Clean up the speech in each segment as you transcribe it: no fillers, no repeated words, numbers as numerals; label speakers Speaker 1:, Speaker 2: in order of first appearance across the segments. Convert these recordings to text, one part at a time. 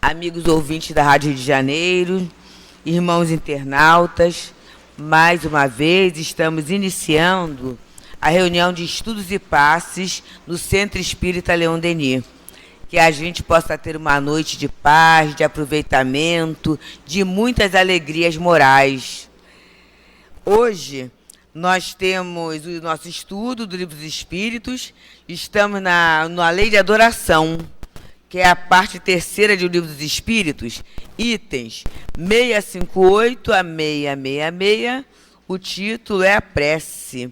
Speaker 1: amigos ouvintes da Rádio Rio de Janeiro, irmãos internautas, mais uma vez estamos iniciando a reunião de estudos e passes no Centro Espírita Leon Denis. Que a gente possa ter uma noite de paz, de aproveitamento, de muitas alegrias morais. Hoje nós temos o nosso estudo do Livro dos Espíritos, estamos na Lei de Adoração, que é a parte terceira do Livro dos Espíritos, itens 658 a 666, o título é a prece.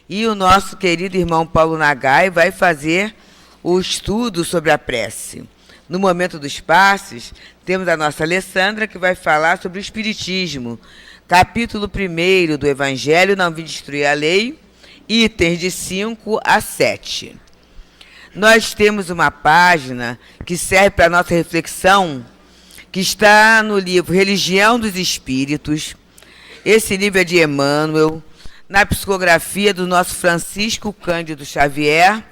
Speaker 1: E o nosso querido irmão Paulo Nagai vai fazer o estudo sobre a prece. No momento dos passes, temos a nossa Alessandra, que vai falar sobre o Espiritismo, capítulo 1 do Evangelho, não vim destruir a lei, itens de 5 a 7. Nós temos uma página que serve para a nossa reflexão, que está no livro Religião dos Espíritos. Esse livro é de Emmanuel, na psicografia do nosso Francisco Cândido Xavier,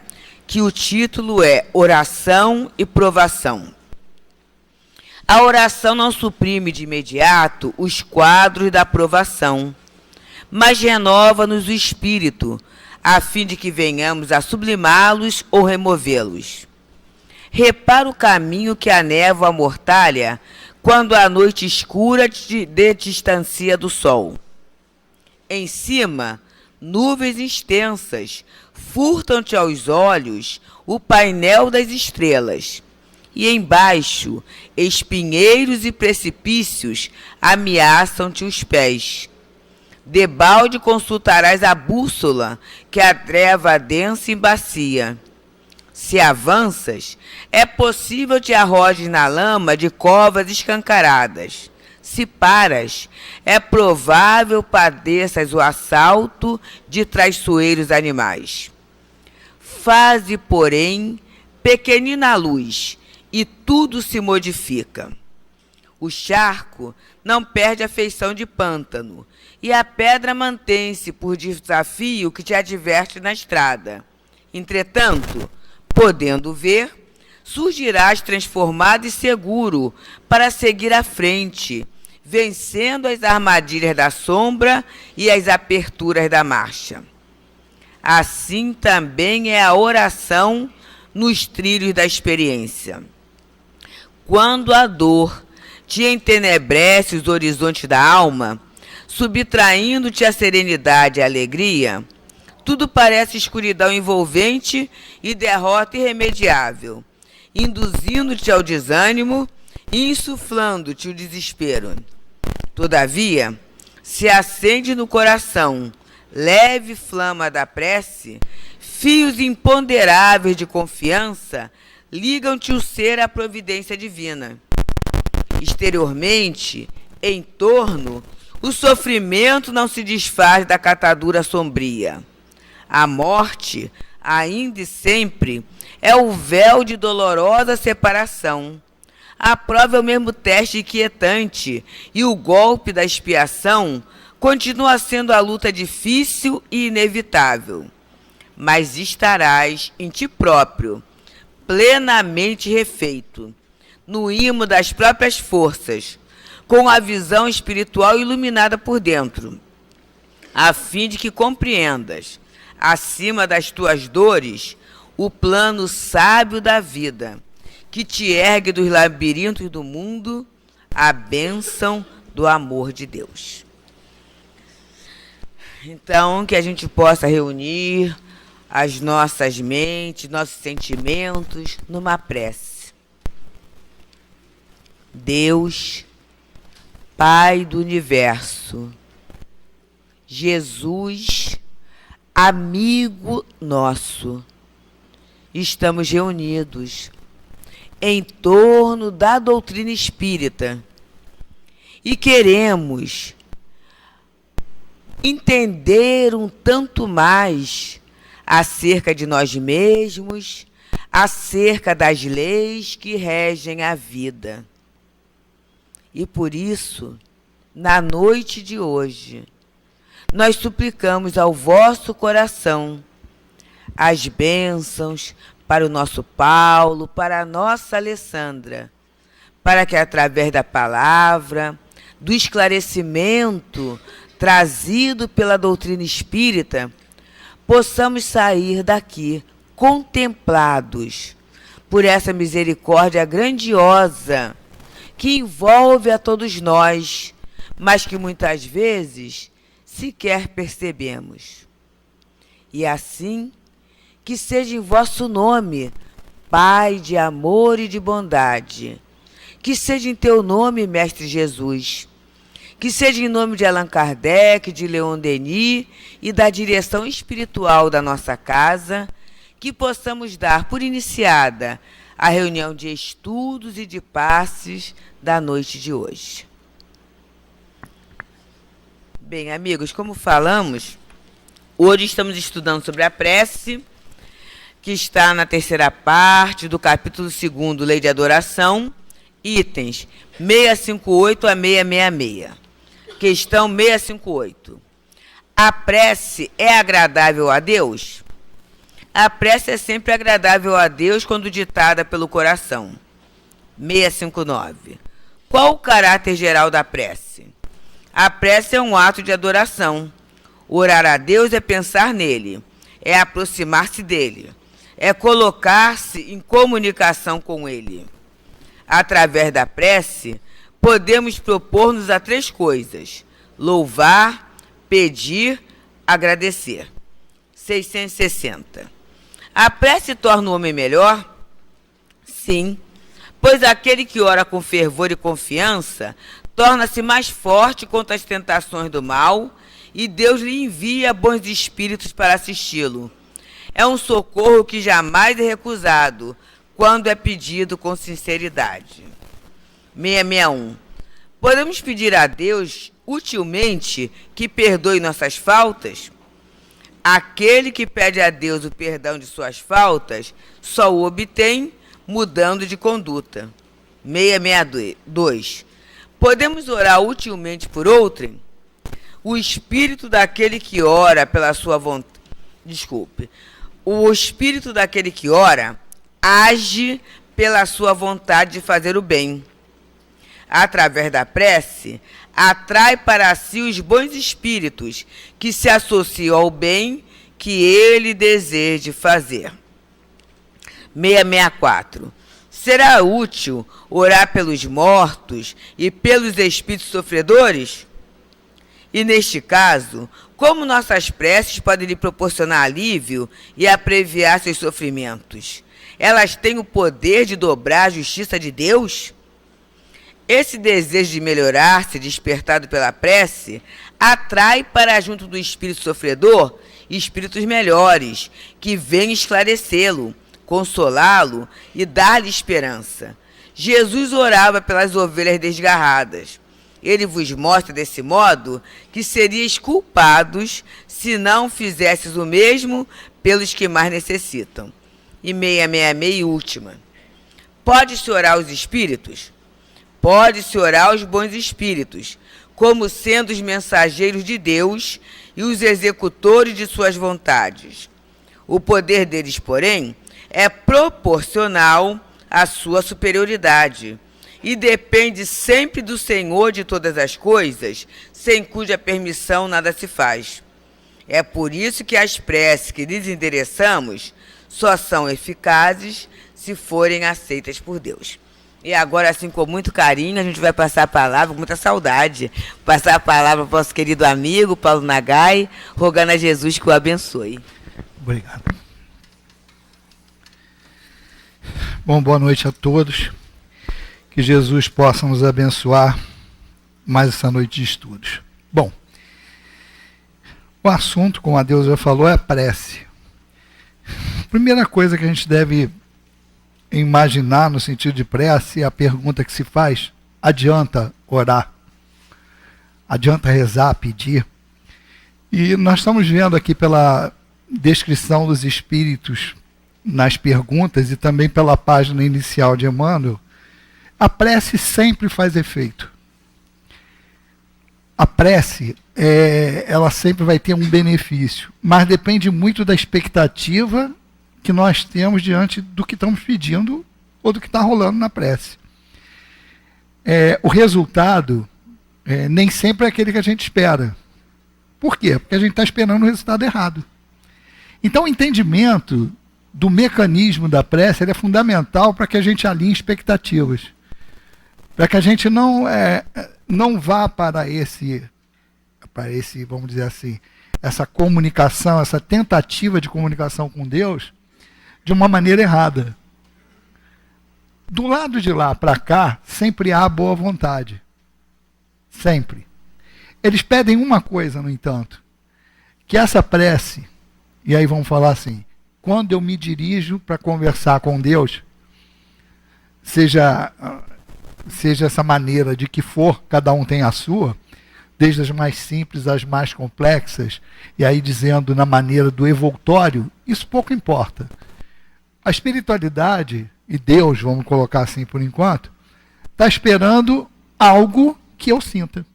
Speaker 1: que o título é Oração e Provação. A oração não suprime de imediato os quadros da provação, mas renova-nos o espírito, a fim de que venhamos a sublimá-los ou removê-los. Repara o caminho que a névoa amortalha quando a noite escura te distancia do sol. Em cima, nuvens extensas furtam-te aos olhos o painel das estrelas, e embaixo, espinheiros e precipícios ameaçam-te os pés. Debalde consultarás a bússola que a treva densa embacia. Se avanças, é possível te arrojes na lama de covas escancaradas. Se paras, é provável padeças o assalto de traiçoeiros animais. Faze, porém, pequenina luz, e tudo se modifica. O charco não perde a feição de pântano, e a pedra mantém-se por desafio que te adverte na estrada. Entretanto, podendo ver, surgirás transformado e seguro para seguir à frente, vencendo as armadilhas da sombra e as aperturas da marcha. Assim também é a oração nos trilhos da experiência. Quando a dor te entenebrece os horizontes da alma, subtraindo-te a serenidade e a alegria, tudo parece escuridão envolvente e derrota irremediável, induzindo-te ao desânimo e insuflando-te o desespero. Todavia, se acende no coração leve flama da prece, fios imponderáveis de confiança ligam-te o ser à providência divina. Exteriormente, em torno, o sofrimento não se desfaz da catadura sombria. A morte, ainda e sempre, é o véu de dolorosa separação. A prova é o mesmo teste inquietante, e o golpe da expiação continua sendo a luta difícil e inevitável. Mas estarás em ti próprio, plenamente refeito, no imo das próprias forças, com a visão espiritual iluminada por dentro, a fim de que compreendas, acima das tuas dores, o plano sábio da vida, que te ergue dos labirintos do mundo a bênção do amor de Deus. Então, que a gente possa reunir as nossas mentes, nossos sentimentos numa prece. Deus, Pai do Universo, Jesus, amigo nosso, estamos reunidos em torno da doutrina espírita e queremos entender um tanto mais acerca de nós mesmos, acerca das leis que regem a vida. E por isso, na noite de hoje, nós suplicamos ao vosso coração as bênçãos para o nosso Paulo, para a nossa Alessandra, para que através da palavra, do esclarecimento trazido pela doutrina espírita, possamos sair daqui contemplados por essa misericórdia grandiosa que envolve a todos nós, mas que muitas vezes sequer percebemos. E assim, que seja em vosso nome, Pai de amor e de bondade, que seja em teu nome, Mestre Jesus, que seja em nome de Allan Kardec, de Leon Denis e da direção espiritual da nossa casa, que possamos dar por iniciada a reunião de estudos e de passes da noite de hoje. Bem, amigos, como falamos, hoje estamos estudando sobre a prece, que está na terceira parte do capítulo 2º, Lei de Adoração, itens 658 a 666. Questão 658. A prece é agradável a Deus? A prece é sempre agradável a Deus quando ditada pelo coração. 659. Qual o caráter geral da prece? A prece é um ato de adoração. Orar a Deus é pensar nele, é aproximar-se dele, é colocar-se em comunicação com ele. Através da prece, podemos propor-nos a 3 coisas: louvar, pedir, agradecer. 660. A prece torna o homem melhor? Sim, pois aquele que ora com fervor e confiança torna-se mais forte contra as tentações do mal e Deus lhe envia bons espíritos para assisti-lo. É um socorro que jamais é recusado quando é pedido com sinceridade. 661. Podemos pedir a Deus, utilmente, que perdoe nossas faltas? Aquele que pede a Deus o perdão de suas faltas só o obtém mudando de conduta. 662. Podemos orar utilmente por outrem? O espírito daquele que ora pela sua vontade... O espírito daquele que ora age pela sua vontade de fazer o bem. Através da prece, atrai para si os bons espíritos que se associam ao bem que ele deseja fazer. 664. Será útil orar pelos mortos e pelos espíritos sofredores? E neste caso, como nossas preces podem lhe proporcionar alívio e abreviar seus sofrimentos? Elas têm o poder de dobrar a justiça de Deus? Esse desejo de melhorar-se, despertado pela prece, atrai para junto do espírito sofredor espíritos melhores, que vêm esclarecê-lo, consolá-lo e dar-lhe esperança. Jesus orava pelas ovelhas desgarradas. Ele vos mostra desse modo que seríeis culpados se não fizesses o mesmo pelos que mais necessitam. E 666 e última. Pode-se orar aos espíritos? Pode-se orar aos bons espíritos, como sendo os mensageiros de Deus e os executores de suas vontades. O poder deles, porém, é proporcional à sua superioridade e depende sempre do Senhor de todas as coisas, sem cuja permissão nada se faz. É por isso que as preces que lhes endereçamos só são eficazes se forem aceitas por Deus. E agora, assim, com muito carinho, a gente vai passar a palavra, com muita saudade, passar a palavra para o nosso querido amigo, Paulo Nagai, rogando a Jesus que o abençoe.
Speaker 2: Obrigado. Bom, boa noite a todos. Que Jesus possa nos abençoar mais essa noite de estudos. Bom, o assunto, como a Deus já falou, é a prece. Primeira coisa que a gente deve imaginar no sentido de prece é a pergunta que se faz: adianta orar? Adianta rezar, pedir? E nós estamos vendo aqui pela descrição dos espíritos nas perguntas e também pela página inicial de Emmanuel, a prece sempre faz efeito. A prece, ela sempre vai ter um benefício, mas depende muito da expectativa que nós temos diante do que estamos pedindo ou do que está rolando na prece. o resultado nem sempre é aquele que a gente espera. Por quê? Porque a gente está esperando o resultado errado. Então, o entendimento do mecanismo da prece ele é fundamental para que a gente alinhe expectativas. Para que a gente não vá para esse, vamos dizer assim, essa comunicação, essa tentativa de comunicação com Deus de uma maneira errada. Do lado de lá para cá, sempre há boa vontade. Sempre. Eles pedem uma coisa, no entanto, que essa prece, e aí vamos falar assim, quando eu me dirijo para conversar com Deus, seja essa maneira de que for, cada um tem a sua, desde as mais simples às mais complexas, e aí dizendo na maneira do evoltório, isso pouco importa. A espiritualidade, e Deus, vamos colocar assim por enquanto, está esperando algo que eu sinta.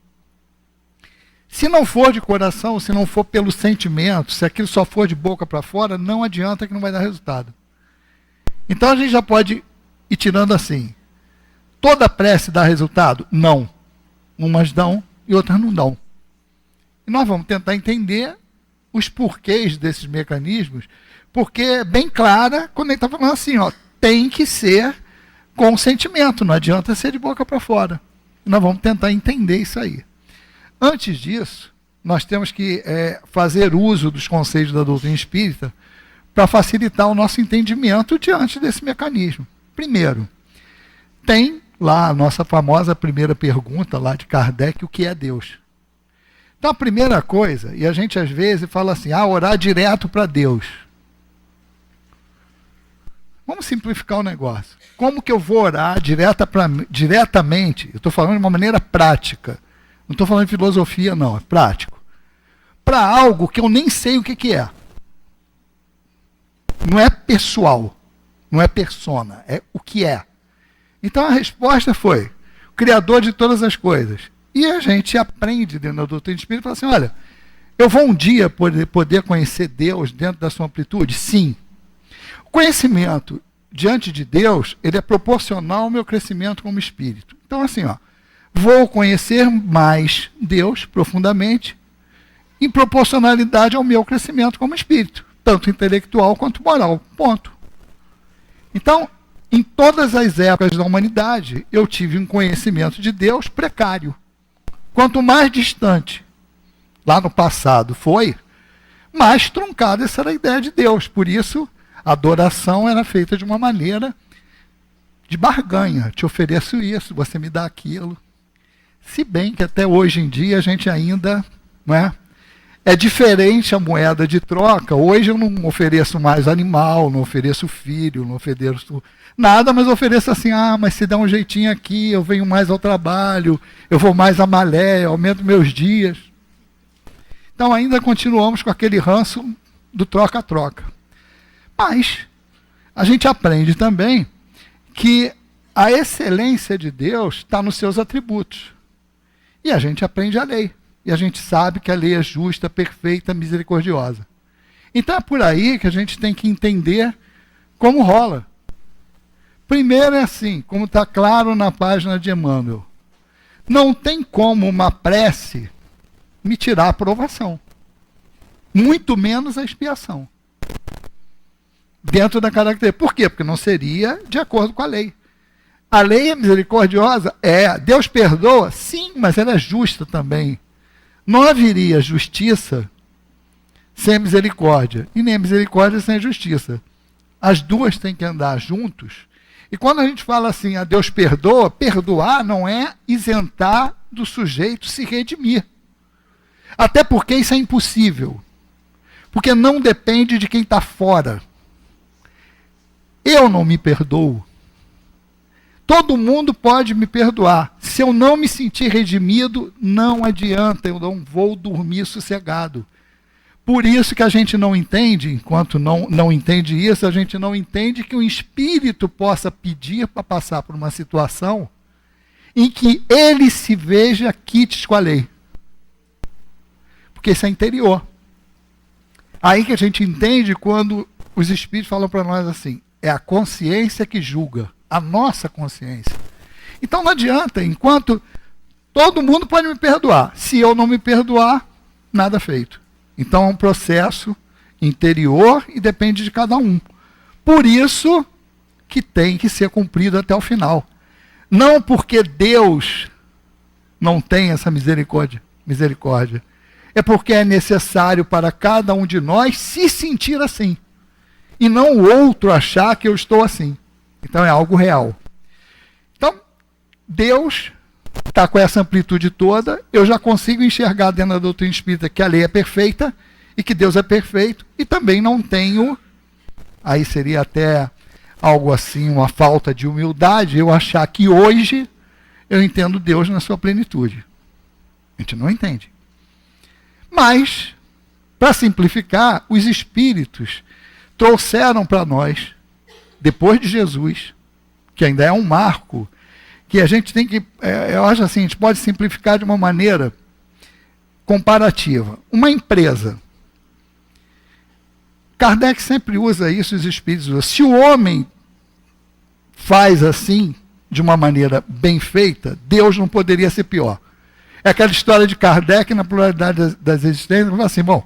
Speaker 2: Se não for de coração, se não for pelo sentimento, se aquilo só for de boca para fora, não adianta que não vai dar resultado. Então a gente já pode ir tirando assim. Toda prece dá resultado? Não. Umas dão e outras não dão. E nós vamos tentar entender os porquês desses mecanismos, porque é bem clara quando ele está falando assim, ó, tem que ser com sentimento, não adianta ser de boca para fora. E nós vamos tentar entender isso aí. Antes disso, nós temos que fazer uso dos conceitos da doutrina espírita para facilitar o nosso entendimento diante desse mecanismo. Primeiro, tem lá a nossa famosa primeira pergunta lá de Kardec, o que é Deus? Então a primeira coisa, e a gente às vezes fala assim, orar direto para Deus. Vamos simplificar o negócio. Como que eu vou orar diretamente, eu estou falando de uma maneira prática, não estou falando de filosofia não, é prático, para algo que eu nem sei o que é. Não é pessoal, não é persona, é o que é. Então a resposta foi, o Criador de todas as coisas. E a gente aprende dentro da doutrina espírita, fala assim, olha, eu vou um dia poder conhecer Deus dentro da sua amplitude? Sim. O conhecimento diante de Deus, ele é proporcional ao meu crescimento como espírito. Então assim, vou conhecer mais Deus profundamente em proporcionalidade ao meu crescimento como espírito, tanto intelectual quanto moral. Ponto. Então, em todas as épocas da humanidade, eu tive um conhecimento de Deus precário. Quanto mais distante, lá no passado foi, mais truncada essa era a ideia de Deus. Por isso, a adoração era feita de uma maneira de barganha. Te ofereço isso, você me dá aquilo. Se bem que até hoje em dia a gente ainda, é diferente a moeda de troca. Hoje eu não ofereço mais animal, não ofereço filho, não ofereço nada, mas ofereço assim, mas se der um jeitinho aqui, eu venho mais ao trabalho, eu vou mais a Malé, eu aumento meus dias. Então ainda continuamos com aquele ranço do troca-troca. Mas a gente aprende também que a excelência de Deus está nos seus atributos. E a gente aprende a lei. E a gente sabe que a lei é justa, perfeita, misericordiosa. Então é por aí que a gente tem que entender como rola. Primeiro é assim, como está claro na página de Emmanuel. Não tem como uma prece me tirar a aprovação. Muito menos a expiação. Dentro da característica. Por quê? Porque não seria de acordo com a lei. A lei é misericordiosa? Deus perdoa? Sim, mas ela é justa também. Não haveria justiça sem misericórdia, e nem misericórdia sem justiça. As duas têm que andar juntos. E quando a gente fala assim, Deus perdoa, perdoar não é isentar do sujeito se redimir. Até porque isso é impossível. Porque não depende de quem está fora. Eu não me perdoo. Todo mundo pode me perdoar. Se eu não me sentir redimido, não adianta, eu não vou dormir sossegado. Por isso que a gente não entende, enquanto não entende isso, a gente não entende que o espírito possa pedir para passar por uma situação em que ele se veja quites com a lei. Porque isso é interior. Aí que a gente entende quando os espíritos falam para nós assim, é a consciência que julga. A nossa consciência. Então não adianta, enquanto todo mundo pode me perdoar. Se eu não me perdoar, nada feito. Então é um processo interior e depende de cada um. Por isso que tem que ser cumprido até o final. Não porque Deus não tem essa misericórdia. É porque é necessário para cada um de nós se sentir assim. E não o outro achar que eu estou assim. Então é algo real. Então, Deus está com essa amplitude toda, eu já consigo enxergar dentro da doutrina espírita que a lei é perfeita e que Deus é perfeito, e também não tenho, aí seria até algo assim, uma falta de humildade, eu achar que hoje eu entendo Deus na sua plenitude. A gente não entende. Mas, para simplificar, os espíritos trouxeram para nós, depois de Jesus, que ainda é um marco, que a gente tem que, eu acho assim, a gente pode simplificar de uma maneira comparativa. Uma empresa, Kardec sempre usa isso, os espíritos usam. Se o homem faz assim, de uma maneira bem feita, Deus não poderia ser pior. É aquela história de Kardec na pluralidade das existências, fala assim, bom,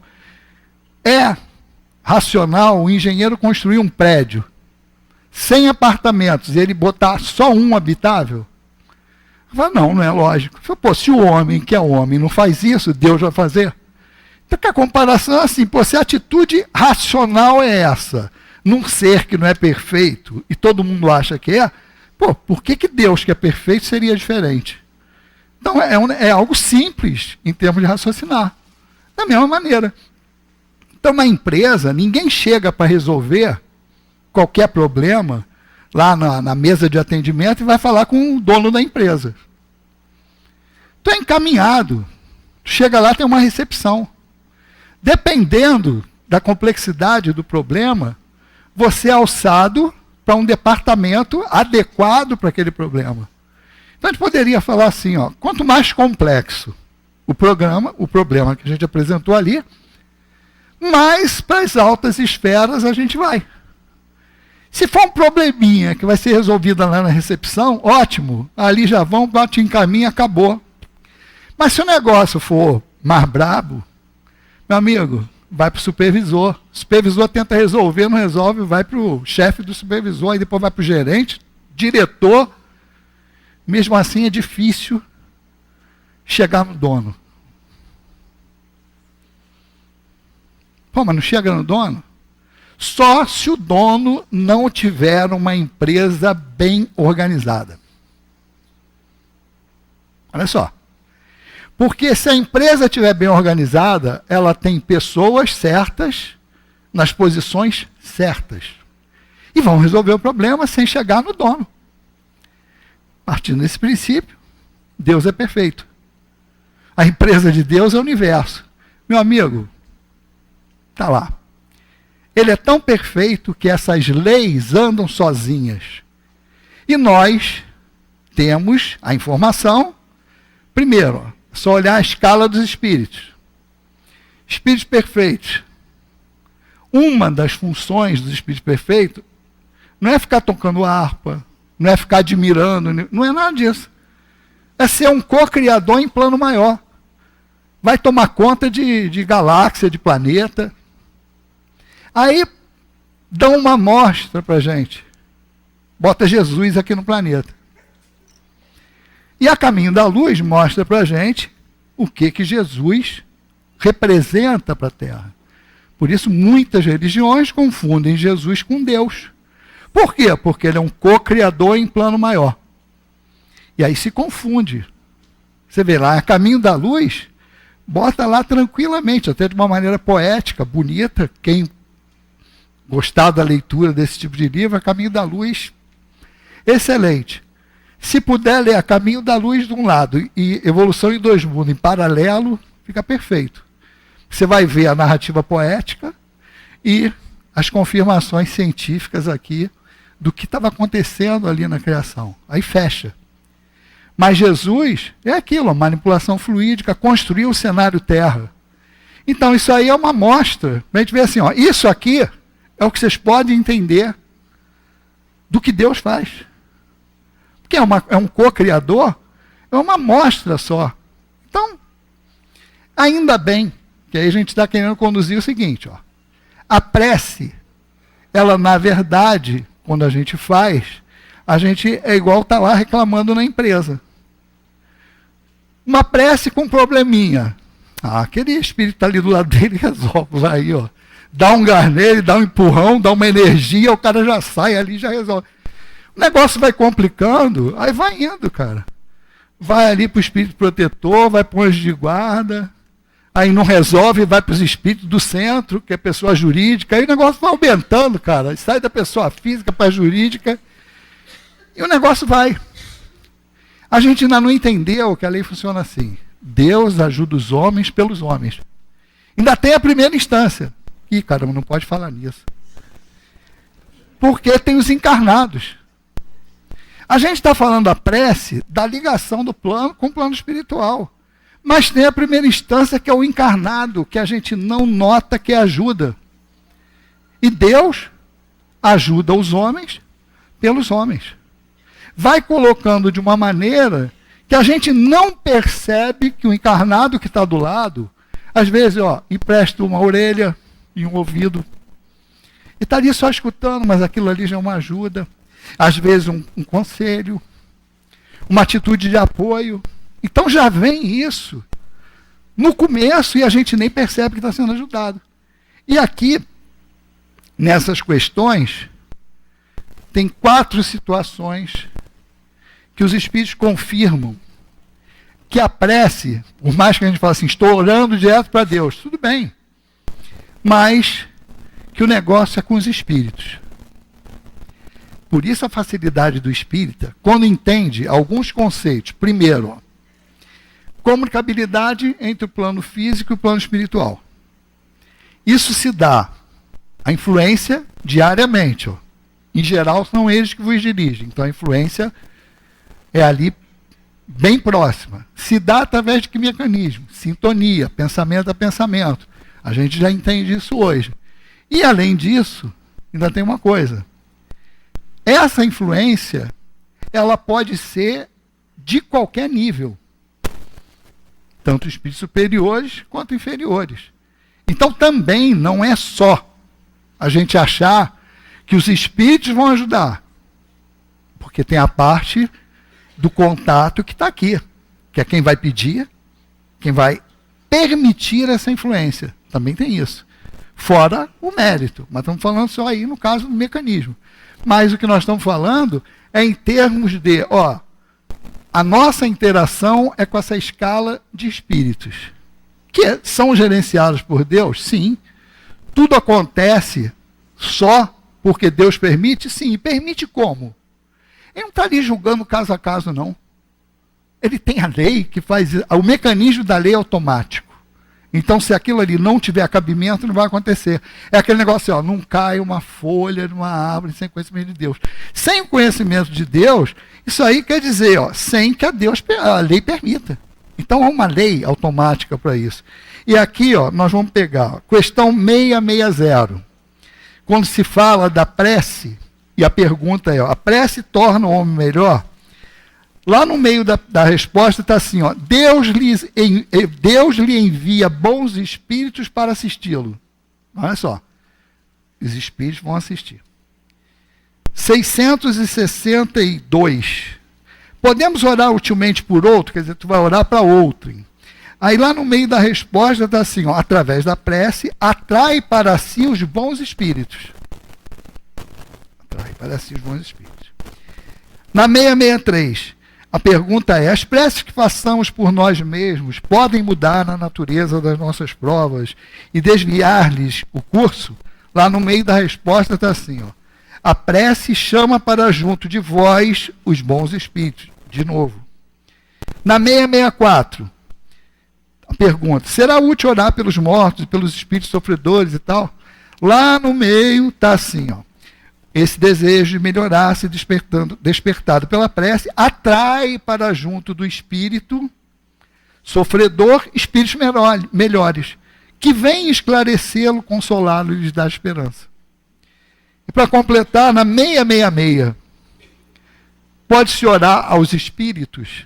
Speaker 2: é racional o engenheiro construir um prédio 100 apartamentos e ele botar só um habitável? Fala, não é lógico. Fala, pô, se o homem, que é homem, não faz isso, Deus vai fazer? Então, que a comparação é assim, pô, se a atitude racional é essa, num ser que não é perfeito, e todo mundo acha que é, pô, por que Deus, que é perfeito, seria diferente? Então, é algo simples, em termos de raciocinar. Da mesma maneira. Então, na empresa, ninguém chega para resolver qualquer problema lá na mesa de atendimento e vai falar com o dono da empresa. Tu é encaminhado. Chega lá, tem uma recepção. Dependendo da complexidade do problema, você é alçado para um departamento adequado para aquele problema. Então a gente poderia falar assim, ó, quanto mais complexo o problema que a gente apresentou ali, mais para as altas esferas a gente vai. Se for um probleminha que vai ser resolvido lá na recepção, ótimo, ali já vão, te encaminha, acabou. Mas se o negócio for mais brabo, meu amigo, vai para o supervisor. O supervisor tenta resolver, não resolve, vai para o chefe do supervisor, aí depois vai para o gerente, diretor. Mesmo assim é difícil chegar no dono. Pô, mas não chega no dono? Só se o dono não tiver uma empresa bem organizada. Olha só. Porque se a empresa estiver bem organizada, ela tem pessoas certas nas posições certas. E vão resolver o problema sem chegar no dono. Partindo desse princípio, Deus é perfeito. A empresa de Deus é o universo. Meu amigo, está lá. Ele é tão perfeito que essas leis andam sozinhas. E nós temos a informação, primeiro, é só olhar a escala dos espíritos. Espíritos perfeitos. Uma das funções dos espíritos perfeitos não é ficar tocando harpa, não é ficar admirando, não é nada disso. É ser um co-criador em plano maior. Vai tomar conta de galáxia, de planeta. Aí, dá uma amostra para a gente. Bota Jesus aqui no planeta. E a Caminho da Luz mostra para a gente o que Jesus representa para a Terra. Por isso, muitas religiões confundem Jesus com Deus. Por quê? Porque ele é um co-criador em plano maior. E aí se confunde. Você vê lá, a Caminho da Luz, bota lá tranquilamente, até de uma maneira poética, bonita. Quem gostar da leitura desse tipo de livro, a Caminho da Luz, excelente. Se puder ler a Caminho da Luz de um lado e Evolução em Dois Mundos em paralelo, fica perfeito. Você vai ver a narrativa poética e as confirmações científicas aqui do que estava acontecendo ali na criação. Aí fecha. Mas Jesus é aquilo, a manipulação fluídica, construir o cenário Terra. Então isso aí é uma amostra. A gente vê assim, ó, isso aqui é o que vocês podem entender do que Deus faz. que é um co-criador, é uma amostra só. Então, ainda bem que aí a gente está querendo conduzir o seguinte, ó. A prece, ela na verdade, quando a gente faz, a gente é igual tá lá reclamando na empresa. Uma prece com probleminha. Aquele espírito está ali do lado dele resolve, vai aí, ó. Dá um gás nele, dá um empurrão, dá uma energia, o cara já sai ali e já resolve. O negócio vai complicando, aí vai indo, cara. Vai ali para o espírito protetor, vai para o anjo de guarda, aí não resolve, vai para os espíritos do centro, que é pessoa jurídica, aí o negócio vai aumentando, cara. Sai da pessoa física para a jurídica, e o negócio vai. A gente ainda não entendeu que a lei funciona assim. Deus ajuda os homens pelos homens. Ainda tem a primeira instância. Ih, caramba, não pode falar nisso. Porque tem os encarnados. A gente está falando a prece da ligação do plano com o plano espiritual. Mas tem a primeira instância, que é o encarnado, que a gente não nota que ajuda. E Deus ajuda os homens pelos homens. Vai colocando de uma maneira que a gente não percebe que o encarnado que está do lado, às vezes, ó, empresta uma orelha e um ouvido. E está ali só escutando, mas aquilo ali já é uma ajuda. Às vezes um conselho, uma atitude de apoio. Então já vem isso no começo e a gente nem percebe que está sendo ajudado. E aqui, nessas questões, tem 4 situações que os espíritos confirmam que a prece, por mais que a gente fale assim, estou orando direto para Deus, tudo bem, mas que o negócio é com os espíritos. Por isso a facilidade do espírita, quando entende alguns conceitos. Primeiro, ó, comunicabilidade entre o plano físico e o plano espiritual. Isso se dá a influência diariamente. Ó. Em geral, são eles que vos dirigem. Então a influência é ali bem próxima. Se dá através de que mecanismo? Sintonia, pensamento a pensamento. A gente já entende isso hoje. E além disso, ainda tem uma coisa. Essa influência, ela pode ser de qualquer nível. Tanto espíritos superiores quanto inferiores. Então também não é só a gente achar que os espíritos vão ajudar. Porque tem a parte do contato que está aqui, que é quem vai pedir, quem vai permitir essa influência. Também tem isso. Fora o mérito. Mas estamos falando só aí no caso do mecanismo. Mas o que nós estamos falando é em termos de, ó, a nossa interação é com essa escala de espíritos, que são gerenciados por Deus, sim. Tudo acontece só porque Deus permite? Sim. E permite como? Ele não está ali julgando caso a caso, não. Ele tem a lei que faz... O mecanismo da lei é automático. Então, se aquilo ali não tiver cabimento, não vai acontecer. É aquele negócio, ó, não cai uma folha de uma árvore sem conhecimento de Deus. Sem o conhecimento de Deus, isso aí quer dizer, ó, sem que a lei permita. Então, há uma lei automática para isso. E aqui, ó, nós vamos pegar ó, questão 660. Quando se fala da prece, e a pergunta é, ó, a prece torna o homem melhor? Lá no meio da resposta está assim, ó, Deus lhe envia bons espíritos para assisti-lo. Olha só, os espíritos vão assistir. 662. Podemos orar utilmente por outro? Quer dizer, tu vai orar para outro. Aí lá no meio da resposta está assim, ó, através da prece, atrai para si os bons espíritos. Atrai para si os bons espíritos. Na 663, a pergunta é, as preces que façamos por nós mesmos podem mudar a natureza das nossas provas e desviar-lhes o curso? Lá no meio da resposta está assim, ó, a prece chama para junto de vós os bons espíritos. De novo. Na 664, a pergunta, será útil orar pelos mortos, pelos espíritos sofredores e tal? Lá no meio está assim, ó, esse desejo de melhorar, se despertado pela prece, atrai para junto do espírito sofredor espíritos melhores, que vêm esclarecê-lo, consolá-lo e lhes dar esperança. E para completar, na 666, pode-se orar aos espíritos?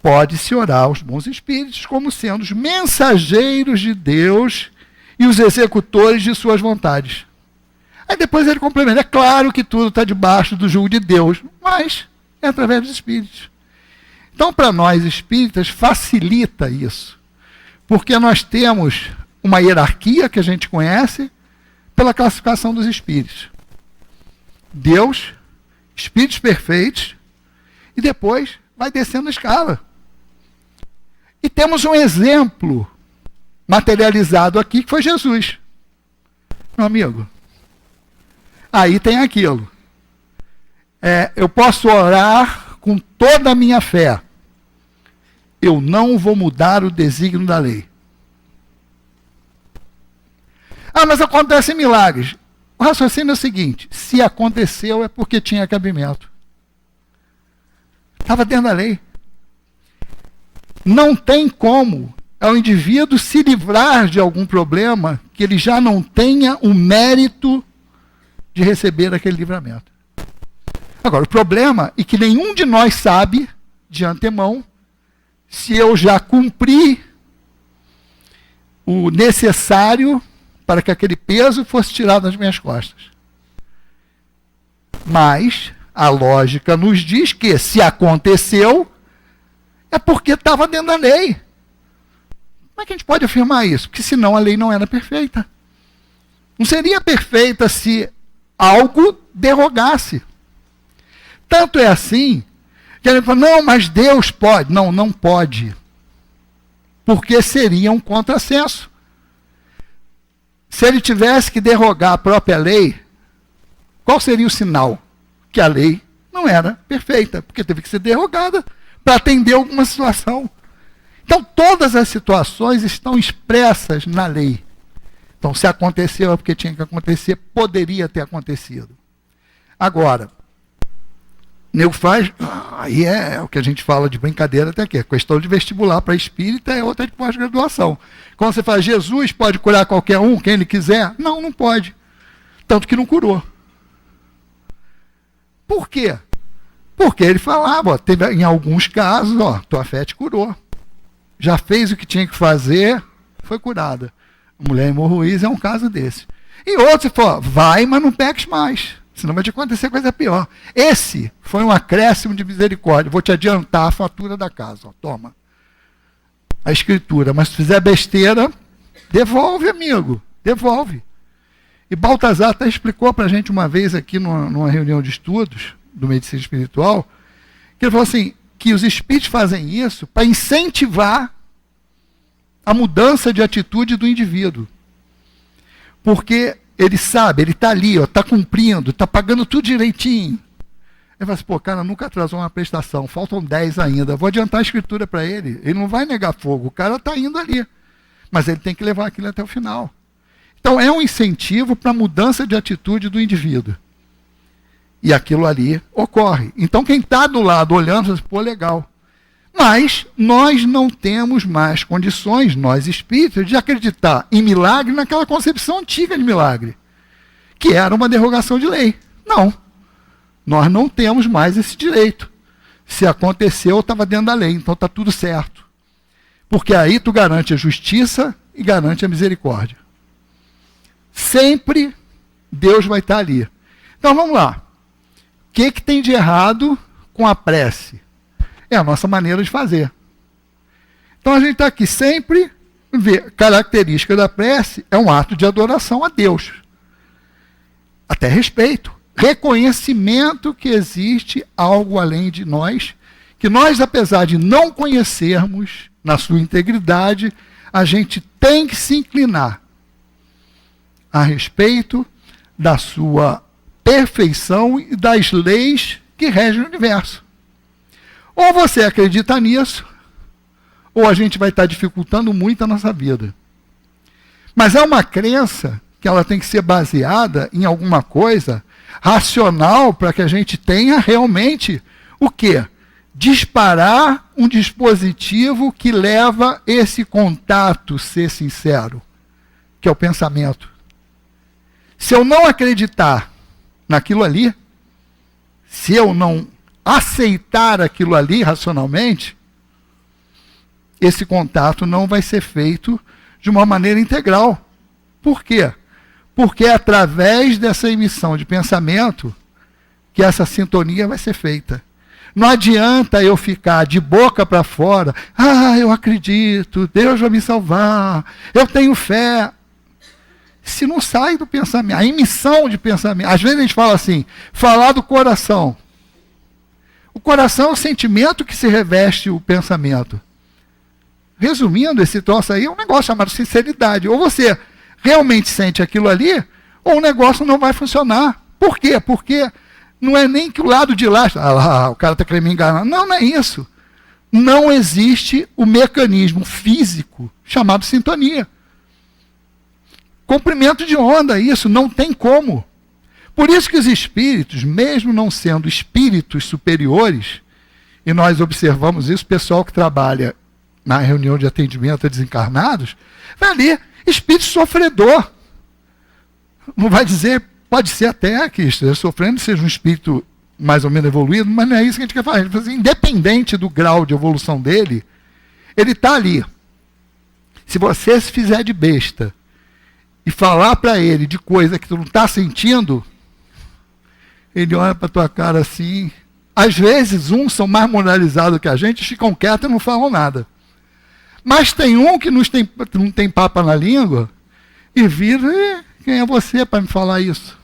Speaker 2: Pode-se orar aos bons espíritos como sendo os mensageiros de Deus e os executores de suas vontades. Aí depois ele complementa, é claro que tudo está debaixo do jugo de Deus, mas é através dos espíritos. Então, para nós espíritas, facilita isso, porque nós temos uma hierarquia que a gente conhece pela classificação dos espíritos. Deus, espíritos perfeitos, e depois vai descendo a escala. E temos um exemplo materializado aqui, que foi Jesus. Meu amigo, aí tem aquilo. Eu posso orar com toda a minha fé. Eu não vou mudar o desígnio da lei. Ah, mas acontecem milagres. O raciocínio é o seguinte, se aconteceu é porque tinha cabimento. Estava dentro da lei. Não tem como o indivíduo se livrar de algum problema que ele já não tenha o mérito de receber aquele livramento. Agora, o problema é que nenhum de nós sabe, de antemão, se eu já cumpri o necessário para que aquele peso fosse tirado das minhas costas. Mas a lógica nos diz que, se aconteceu, é porque estava dentro da lei. Como é que a gente pode afirmar isso? Porque senão a lei não era perfeita. Não seria perfeita se algo derrogasse. Tanto é assim, que a gente fala, não, mas Deus pode. Não, não pode. Porque seria um contrassenso. Se ele tivesse que derrogar a própria lei, qual seria o sinal? Que a lei não era perfeita, porque teve que ser derrogada para atender alguma situação. Então, todas as situações estão expressas na lei. Então, se aconteceu é porque tinha que acontecer, poderia ter acontecido. Agora, nego faz, aí é o que a gente fala de brincadeira até aqui. A questão de vestibular para espírita é outra de pós-graduação. Quando você fala, Jesus pode curar qualquer um, quem ele quiser? Não, não pode. Tanto que não curou. Por quê? Porque ele falava, teve, em alguns casos, tua fé te curou. Já fez o que tinha que fazer, foi curada. A mulher hemorroísa é um caso desse. E outro, você falou, vai, mas não peques mais. Senão vai te acontecer coisa pior. Esse foi um acréscimo de misericórdia. Vou te adiantar a fatura da casa. Toma. A escritura. Mas se fizer besteira, devolve, amigo. Devolve. E Baltazar até explicou para a gente uma vez aqui numa reunião de estudos do Medicina Espiritual, que ele falou assim, que os espíritos fazem isso para incentivar a mudança de atitude do indivíduo. Porque ele sabe, ele está ali, está cumprindo, está pagando tudo direitinho. Ele fala assim, pô, cara, nunca atrasou uma prestação, faltam 10 ainda, vou adiantar a escritura para ele. Ele não vai negar fogo, o cara está indo ali. Mas ele tem que levar aquilo até o final. Então, é um incentivo para a mudança de atitude do indivíduo. E aquilo ali ocorre. Então, quem está do lado olhando, fala assim, pô, legal. Mas nós não temos mais condições, nós espíritos, de acreditar em milagre naquela concepção antiga de milagre, que era uma derrogação de lei. Não. Nós não temos mais esse direito. Se aconteceu, estava dentro da lei, então está tudo certo. Porque aí tu garante a justiça e garante a misericórdia. Sempre Deus vai estar ali. Então vamos lá. O que tem de errado com a prece? É a nossa maneira de fazer. Então a gente está aqui sempre, característica da prece é um ato de adoração a Deus. Até respeito. Reconhecimento que existe algo além de nós, que nós, apesar de não conhecermos na sua integridade, a gente tem que se inclinar a respeito da sua perfeição e das leis que regem o universo. Ou você acredita nisso, ou a gente vai estar dificultando muito a nossa vida. Mas é uma crença que ela tem que ser baseada em alguma coisa racional para que a gente tenha realmente o quê? Disparar um dispositivo que leva esse contato ser sincero, que é o pensamento. Se eu não acreditar naquilo ali, se eu não aceitar aquilo ali racionalmente, esse contato não vai ser feito de uma maneira integral. Por quê? Porque é através dessa emissão de pensamento que essa sintonia vai ser feita. Não adianta eu ficar de boca para fora, eu acredito, Deus vai me salvar, eu tenho fé. Se não sai do pensamento, a emissão de pensamento. Às vezes a gente fala assim, falar do coração. O coração é o sentimento que se reveste o pensamento. Resumindo, esse troço aí é um negócio chamado sinceridade. Ou você realmente sente aquilo ali, ou o negócio não vai funcionar. Por quê? Porque não é nem que o lado de lá, o cara está querendo me enganar. Não, não é isso. Não existe o mecanismo físico chamado sintonia. Comprimento de onda, isso, não tem como. Por isso que os espíritos, mesmo não sendo espíritos superiores, e nós observamos isso, o pessoal que trabalha na reunião de atendimento a desencarnados, vai ali, espírito sofredor. Não vai dizer, pode ser até que esteja sofrendo, seja um espírito mais ou menos evoluído, mas não é isso que a gente quer falar. Assim, independente do grau de evolução dele, ele está ali. Se você se fizer de besta e falar para ele de coisa que tu não está sentindo, ele olha para tua cara assim. Às vezes, uns são mais moralizados que a gente, ficam quietos e não falam nada. Mas tem um que não tem papa na língua e vira, quem é você para me falar isso?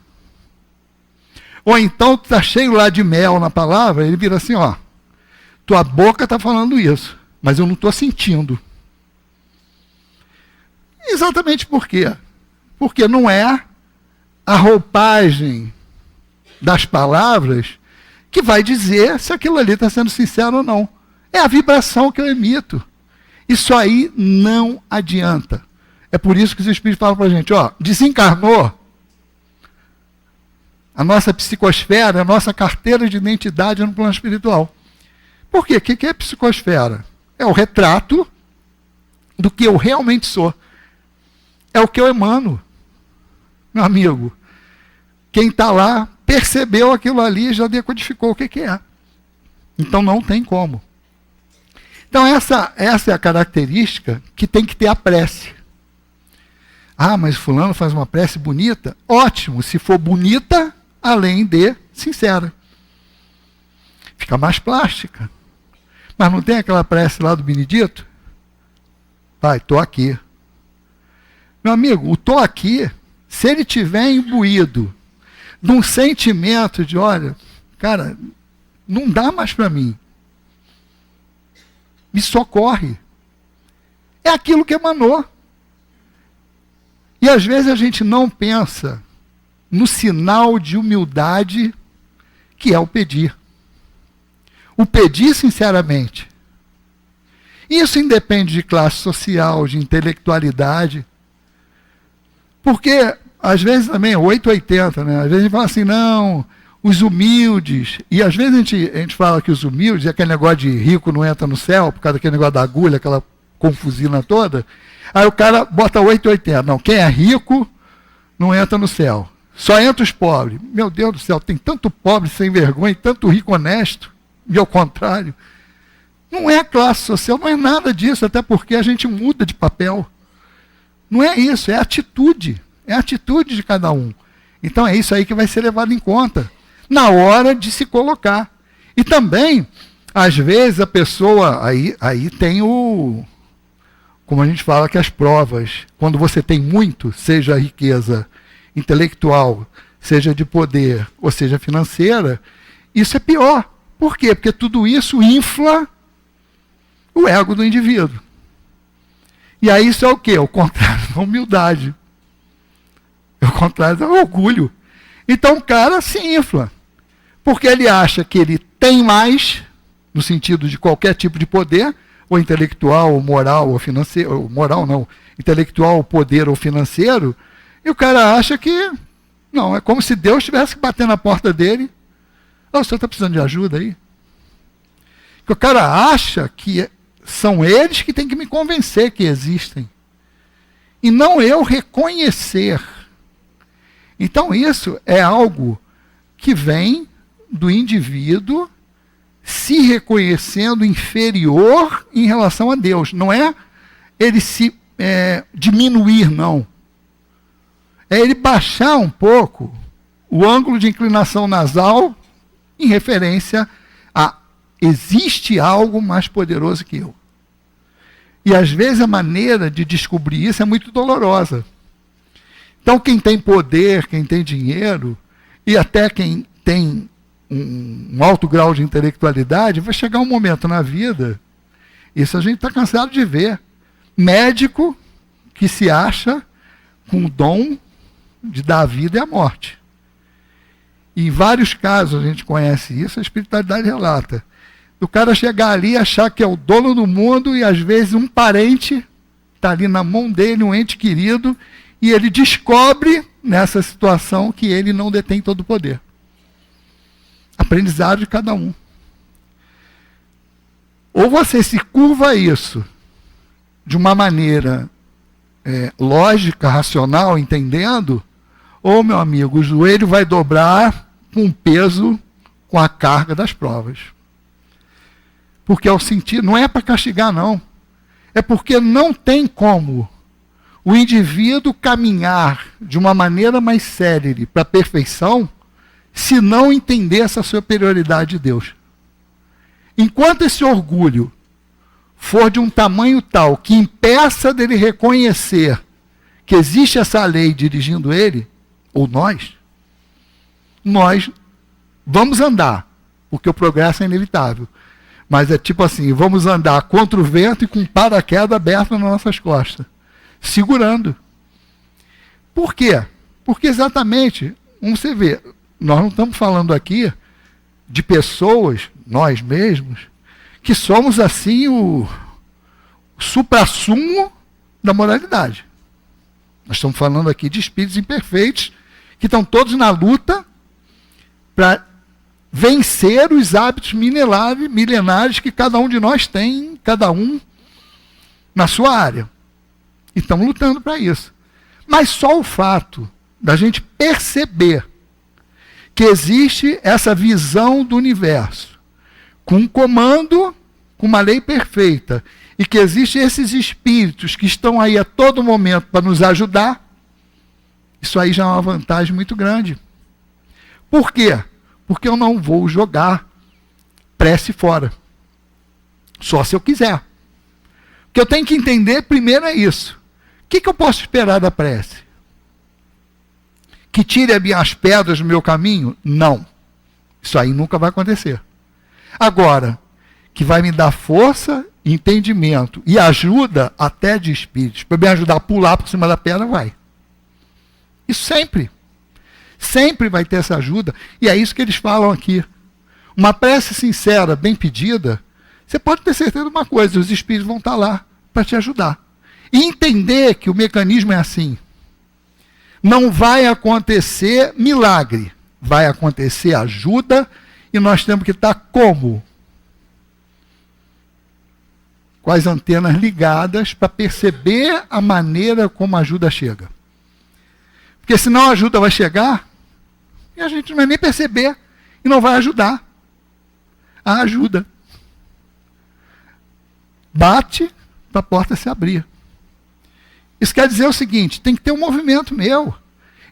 Speaker 2: Ou então, tu está cheio lá de mel na palavra, ele vira assim, tua boca está falando isso, mas eu não estou sentindo. Exatamente por quê? Porque não é a roupagem das palavras que vai dizer se aquilo ali está sendo sincero ou não. É a vibração que eu emito. Isso aí não adianta. É por isso que os espíritos falam para a gente, desencarnou, a nossa psicosfera, a nossa carteira de identidade no plano espiritual. Por quê? O que é psicosfera? É o retrato do que eu realmente sou. É o que eu emano. Meu amigo, quem está lá percebeu aquilo ali e já decodificou o que é. Então não tem como. Então essa é a característica que tem que ter a prece. Mas fulano faz uma prece bonita? Ótimo, se for bonita, além de sincera. Fica mais plástica. Mas não tem aquela prece lá do Benedito? Pai, estou aqui. Meu amigo, o estou aqui, se ele tiver imbuído de um sentimento de, olha, cara, não dá mais para mim. Me socorre. É aquilo que emanou. E às vezes a gente não pensa no sinal de humildade que é o pedir. O pedir sinceramente. Isso independe de classe social, de intelectualidade. Porque, às vezes também, 880, né? Às vezes a gente fala assim, não, os humildes. E às vezes a gente fala que os humildes, é aquele negócio de rico não entra no céu, por causa daquele negócio da agulha, aquela confusina toda. Aí o cara bota 880. Não, quem é rico não entra no céu. Só entra os pobres. Meu Deus do céu, tem tanto pobre sem vergonha e tanto rico honesto. E ao contrário. Não é classe social, não é nada disso, até porque a gente muda de papel. Não é isso, é atitude. É a atitude de cada um. Então é isso aí que vai ser levado em conta na hora de se colocar. E também, às vezes, a pessoa, aí tem como a gente fala, que as provas, quando você tem muito, seja riqueza intelectual, seja de poder, ou seja financeira, isso é pior. Por quê? Porque tudo isso infla o ego do indivíduo. E aí isso é o quê? É o contrário da humildade. É o contrário do orgulho. Então o cara se infla. Porque ele acha que ele tem mais, no sentido de qualquer tipo de poder, ou intelectual, ou moral, ou financeiro, ou moral não, intelectual, ou poder, ou financeiro, e o cara acha que, não, é como se Deus tivesse que bater na porta dele. O senhor está precisando de ajuda aí? Que o cara acha que são eles que têm que me convencer que existem. E não eu reconhecer. Então isso é algo que vem do indivíduo se reconhecendo inferior em relação a Deus. Não é ele se diminuir, não. É ele baixar um pouco o ângulo de inclinação nasal em referência a existe algo mais poderoso que eu. E às vezes a maneira de descobrir isso é muito dolorosa. Então quem tem poder, quem tem dinheiro, e até quem tem um alto grau de intelectualidade, vai chegar um momento na vida, isso a gente está cansado de ver, médico que se acha com o dom de dar a vida e a morte. E em vários casos a gente conhece isso, a espiritualidade relata. Do cara chegar ali e achar que é o dono do mundo e às vezes um parente está ali na mão dele, um ente querido, e ele descobre nessa situação que ele não detém todo o poder. Aprendizado de cada um. Ou você se curva a isso de uma maneira lógica, racional, entendendo, ou, meu amigo, o joelho vai dobrar com o peso, com a carga das provas. Porque ao sentir, não é para castigar, não. É porque não tem como o indivíduo caminhar de uma maneira mais célere para a perfeição se não entender essa superioridade de Deus. Enquanto esse orgulho for de um tamanho tal que impeça dele reconhecer que existe essa lei dirigindo ele, ou nós vamos andar, porque o progresso é inevitável. Mas é tipo assim, vamos andar contra o vento e com paraquedas aberto nas nossas costas, segurando. Por quê? Porque exatamente, você vê, nós não estamos falando aqui de pessoas, nós mesmos, que somos assim o suprassumo da moralidade. Nós estamos falando aqui de espíritos imperfeitos que estão todos na luta para vencer os hábitos milenares que cada um de nós tem, cada um na sua área. E estamos lutando para isso. Mas só o fato da gente perceber que existe essa visão do universo, com um comando, com uma lei perfeita, e que existem esses espíritos que estão aí a todo momento para nos ajudar, isso aí já é uma vantagem muito grande. Por quê? Porque eu não vou jogar prece fora. Só se eu quiser. O que eu tenho que entender primeiro é isso. O que eu posso esperar da prece? Que tire as pedras do meu caminho? Não. Isso aí nunca vai acontecer. Agora, que vai me dar força, entendimento e ajuda até de espíritos, para me ajudar a pular por cima da pedra, vai. Isso sempre. Sempre vai ter essa ajuda. E é isso que eles falam aqui. Uma prece sincera, bem pedida, você pode ter certeza de uma coisa, os espíritos vão estar lá para te ajudar. E entender que o mecanismo é assim. Não vai acontecer milagre. Vai acontecer ajuda e nós temos que estar como? Com as antenas ligadas para perceber a maneira como a ajuda chega. Porque senão a ajuda vai chegar e a gente não vai nem perceber e não vai ajudar. A ajuda. Bate para a porta se abrir. Isso quer dizer o seguinte, tem que ter um movimento meu.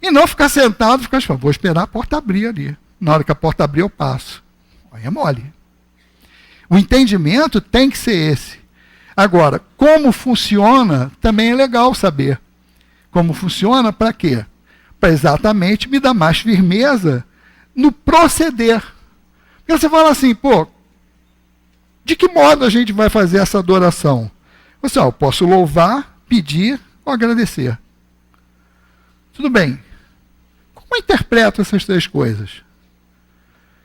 Speaker 2: E não ficar sentado e ficar assim, vou esperar a porta abrir ali. Na hora que a porta abrir eu passo. Aí é mole. O entendimento tem que ser esse. Agora, como funciona, também é legal saber. Como funciona, para quê? Para exatamente me dar mais firmeza no proceder. Porque você fala assim, de que modo a gente vai fazer essa adoração? Você, eu posso louvar, pedir ou agradecer. Tudo bem. Como eu interpreto essas três coisas?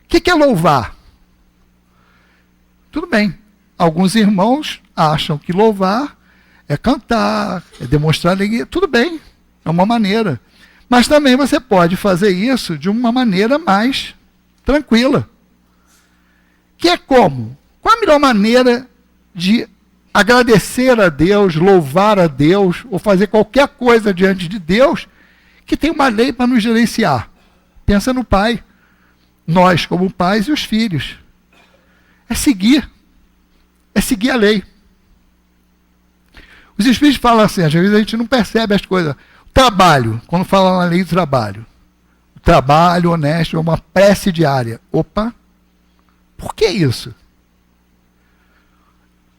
Speaker 2: O que é louvar? Tudo bem. Alguns irmãos acham que louvar é cantar, é demonstrar alegria. Tudo bem, é uma maneira. Mas também você pode fazer isso de uma maneira mais tranquila. Que é como? Qual a melhor maneira de agradecer a Deus, louvar a Deus, ou fazer qualquer coisa diante de Deus que tem uma lei para nos gerenciar? Pensa no Pai. nós como pais e os filhos. É seguir a lei. Os Espíritos falam assim, às vezes a gente não percebe as coisas. O trabalho, quando fala na lei do trabalho, o trabalho honesto é uma prece diária. Opa, por que isso?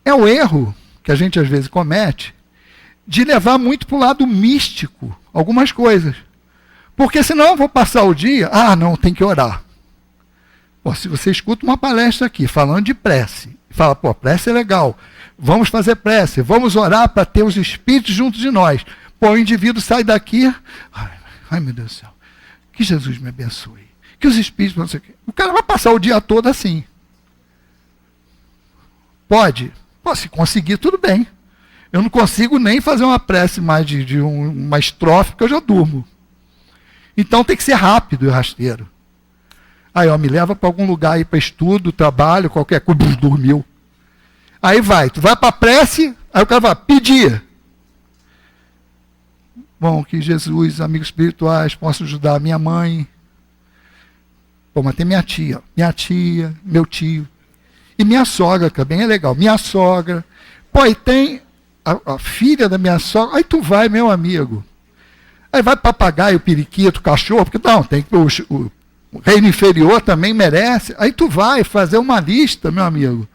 Speaker 2: É o erro que a gente às vezes comete de levar muito para o lado místico algumas coisas. Porque senão eu vou passar o dia, não, tem que orar. Pô, se você escuta uma palestra aqui falando de prece, fala, prece é legal, vamos fazer prece, vamos orar para ter os espíritos junto de nós. O indivíduo sai daqui, ai meu Deus do céu, que Jesus me abençoe, que os espíritos, não sei o quê. O cara vai passar o dia todo assim. Pode, se conseguir, tudo bem. Eu não consigo nem fazer uma prece mais de uma estrofe, porque eu já durmo. Então tem que ser rápido e rasteiro. Aí, me leva para algum lugar aí para estudo, trabalho, qualquer coisa, dormiu. Aí tu vai para a prece, aí o cara vai pedir. Bom, que Jesus, amigos espirituais, possam ajudar minha mãe. Mas tem minha tia, meu tio. E minha sogra, que também é legal. Minha sogra. E tem a filha da minha sogra. Aí tu vai, meu amigo. Aí vai papagaio, periquito, cachorro, porque não, tem que o reino inferior também merece. Aí tu vai fazer uma lista, meu amigo.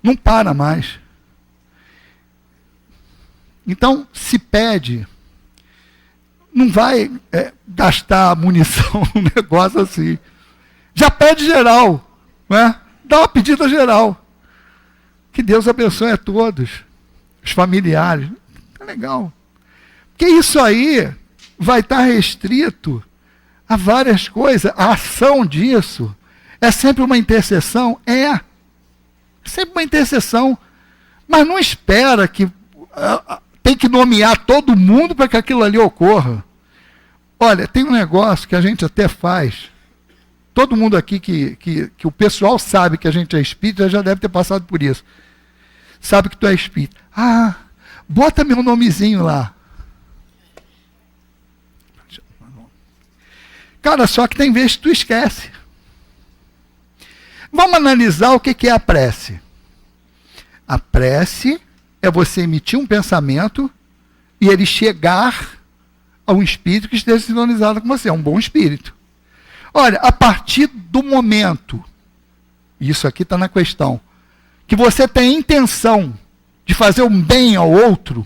Speaker 2: Não para mais. Então, se pede, não vai gastar munição num negócio assim. Já pede geral, né? Dá uma pedida geral. Que Deus abençoe a todos, os familiares. É legal. Porque isso aí vai estar restrito a várias coisas. A ação disso é sempre uma intercessão? É sempre uma intercessão. Mas não espera que tem que nomear todo mundo para que aquilo ali ocorra. Olha, tem um negócio que a gente até faz. Todo mundo aqui que o pessoal sabe que a gente é espírita já deve ter passado por isso. Sabe que tu é espírita. Bota meu nomezinho lá. Cara, só que tem vezes que tu esquece. Vamos analisar o que é a prece. A prece é você emitir um pensamento e ele chegar a um espírito que esteja sintonizado com você. É um bom espírito. Olha, a partir do momento, isso aqui está na questão, que você tem intenção de fazer um bem ao outro,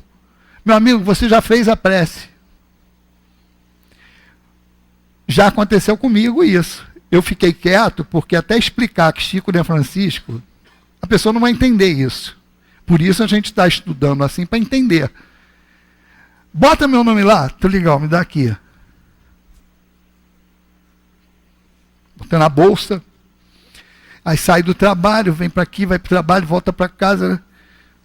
Speaker 2: meu amigo, você já fez a prece. Já aconteceu comigo isso. Eu fiquei quieto porque até explicar que Chico de Francisco, a pessoa não vai entender isso. Por isso a gente está estudando assim para entender. Bota meu nome lá, tô legal, me dá aqui. Bota na bolsa. Aí sai do trabalho, vem para aqui, vai para o trabalho, volta para casa.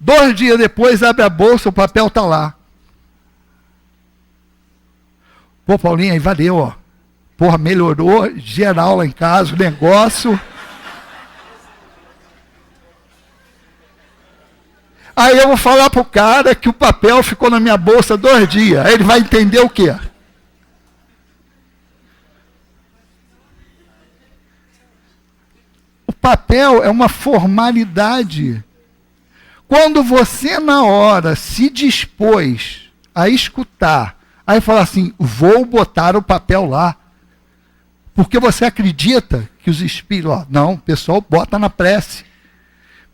Speaker 2: 2 dias depois abre a bolsa, o papel está lá. Pô, Paulinho, aí valeu, ó. Porra, melhorou geral lá em casa, o negócio. Aí eu vou falar pro cara que o papel ficou na minha bolsa 2 dias. Aí ele vai entender o quê? O papel é uma formalidade. Quando você, na hora, se dispôs a escutar, aí fala assim, vou botar o papel lá. Porque você acredita que os espíritos... não, o pessoal bota na prece.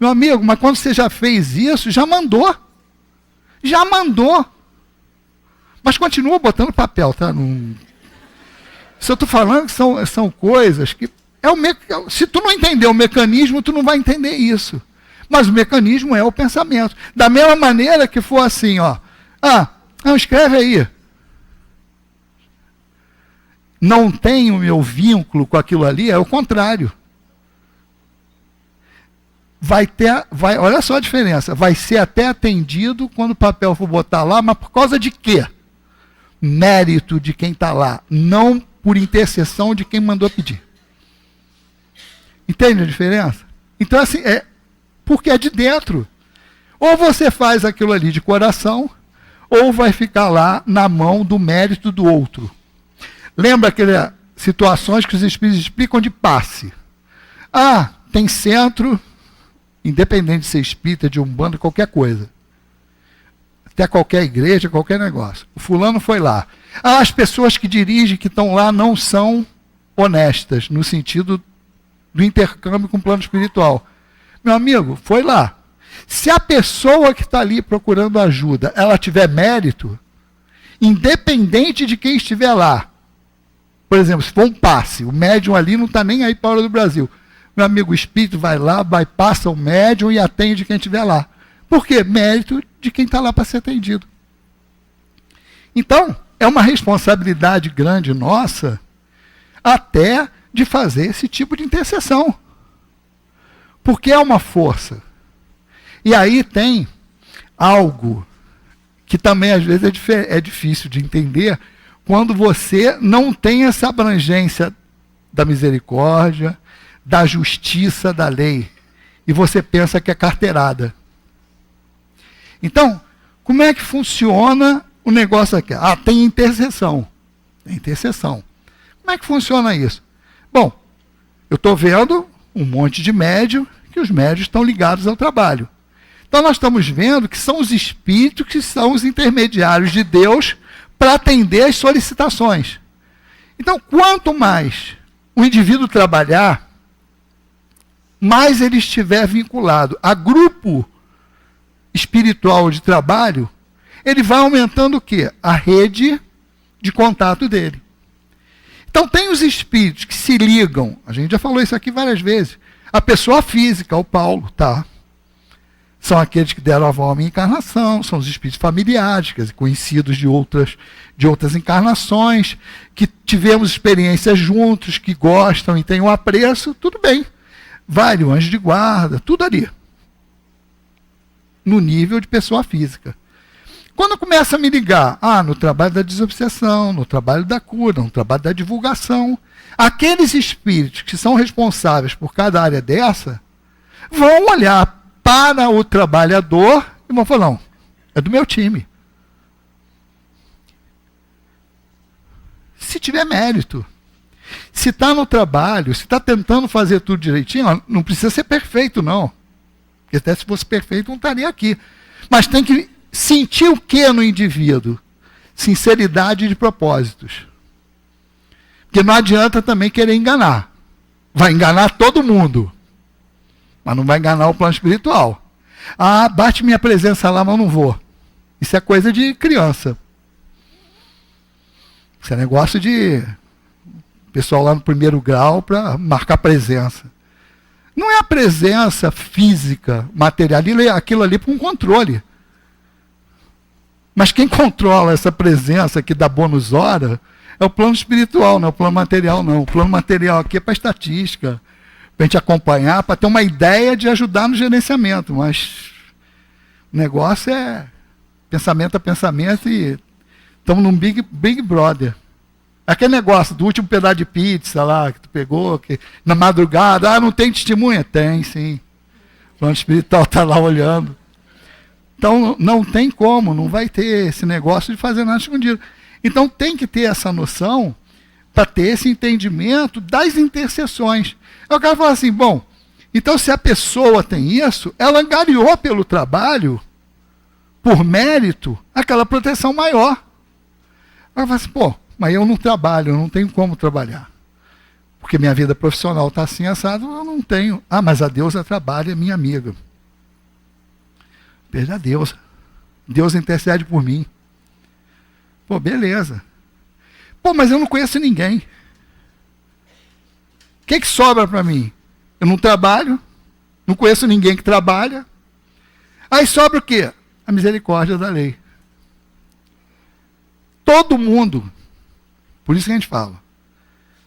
Speaker 2: Meu amigo, mas quando você já fez isso, já mandou. Já mandou. Mas continua botando papel, tá? Se eu estou falando que são coisas que... se tu não entender o mecanismo, tu não vai entender isso. Mas o mecanismo é o pensamento. Da mesma maneira que for assim, ó. Escreve aí. Não tem o meu vínculo com aquilo ali, é o contrário. Olha só a diferença. Vai ser até atendido quando o papel for botar lá, mas por causa de quê? Mérito de quem está lá, não por intercessão de quem mandou pedir. Entende a diferença? Então, assim, porque é de dentro. Ou você faz aquilo ali de coração, ou vai ficar lá na mão do mérito do outro. Lembra aquele situações que os espíritos explicam de passe. Ah, tem centro, independente de ser espírita, de umbanda, qualquer coisa. Até qualquer igreja, qualquer negócio. O fulano foi lá. Ah, as pessoas que dirigem, que estão lá, não são honestas, no sentido do intercâmbio com o plano espiritual. Meu amigo, foi lá. Se a pessoa que está ali procurando ajuda, ela tiver mérito, independente de quem estiver lá, por exemplo, se for um passe, o médium ali não está nem aí para fora do Brasil. Meu amigo, o espírito vai lá, passa o médium e atende quem estiver lá. Por quê? Mérito de quem está lá para ser atendido. Então, é uma responsabilidade grande nossa até de fazer esse tipo de intercessão. Porque é uma força. E aí tem algo que também às vezes é difícil de entender quando você não tem essa abrangência da misericórdia, da justiça, da lei, e você pensa que é carteirada. Então, como é que funciona o negócio aqui? Ah, tem intercessão. Tem intercessão. Como é que funciona isso? Bom, eu estou vendo um monte de médium, que os médios estão ligados ao trabalho. Então nós estamos vendo que são os espíritos que são os intermediários de Deus para atender as solicitações. Então, quanto mais o indivíduo trabalhar, mais ele estiver vinculado a grupo espiritual de trabalho, ele vai aumentando o quê? A rede de contato dele. Então tem os espíritos que se ligam, a gente já falou isso aqui várias vezes, a pessoa física, o Paulo, tá? São aqueles que deram a avó à minha encarnação, são os espíritos familiares, quer dizer, conhecidos de outras encarnações, que tivemos experiências juntos, que gostam e têm um apreço, tudo bem. Vale o anjo de guarda, tudo ali. No nível de pessoa física. Quando começa a me ligar, no trabalho da desobsessão, no trabalho da cura, no trabalho da divulgação, aqueles espíritos que são responsáveis por cada área dessa, vão olhar para o trabalhador e vão falar, não, é do meu time. Se tiver mérito, se está no trabalho, se está tentando fazer tudo direitinho, não precisa ser perfeito, não. Porque até se fosse perfeito, não estaria aqui. Mas tem que sentir o que no indivíduo? Sinceridade de propósitos. Porque não adianta também querer enganar. Vai enganar todo mundo. Mas não vai enganar o plano espiritual. Ah, bate minha presença lá, mas não vou. Isso é coisa de criança. Isso é negócio de pessoal lá no primeiro grau para marcar presença. Não é a presença física, material, aquilo ali para um controle. Mas quem controla essa presença que dá bônus hora é o plano espiritual, não é o plano material, não. O plano material aqui é para estatística, para a gente acompanhar, para ter uma ideia de ajudar no gerenciamento. Mas o negócio é pensamento a pensamento e estamos num Big Brother. Aquele negócio do último pedaço de pizza lá que tu pegou, que na madrugada, não tem testemunha? Tem, sim. O plano espiritual está lá olhando. Então, não tem como, não vai ter esse negócio de fazer nada escondido. Então, tem que ter essa noção para ter esse entendimento das intercessões. Eu quero falar assim, bom, então se a pessoa tem isso, ela angariou pelo trabalho, por mérito, aquela proteção maior. Ela fala assim, mas eu não trabalho, eu não tenho como trabalhar. Porque minha vida profissional está assim, assado, eu não tenho. Ah, mas a deusa trabalha, é minha amiga. Veja a deusa. Deus intercede por mim. Beleza. Mas eu não conheço ninguém. O que sobra para mim? Eu não trabalho, não conheço ninguém que trabalha. Aí sobra o quê? A misericórdia da lei. Todo mundo, por isso que a gente fala,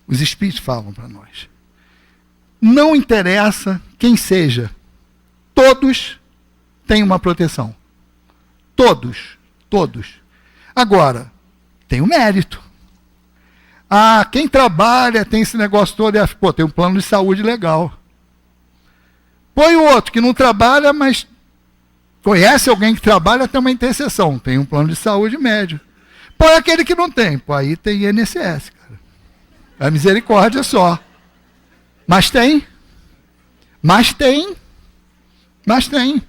Speaker 2: os espíritos falam para nós, não interessa quem seja, todos têm uma proteção. Todos. Agora, tem o mérito. Quem trabalha tem esse negócio todo, tem um plano de saúde legal. Põe o outro que não trabalha, mas conhece alguém que trabalha, tem uma intercessão, tem um plano de saúde médio. Põe aquele que não tem, aí tem INSS, cara. É misericórdia só. Mas tem. Mas tem. Mas tem.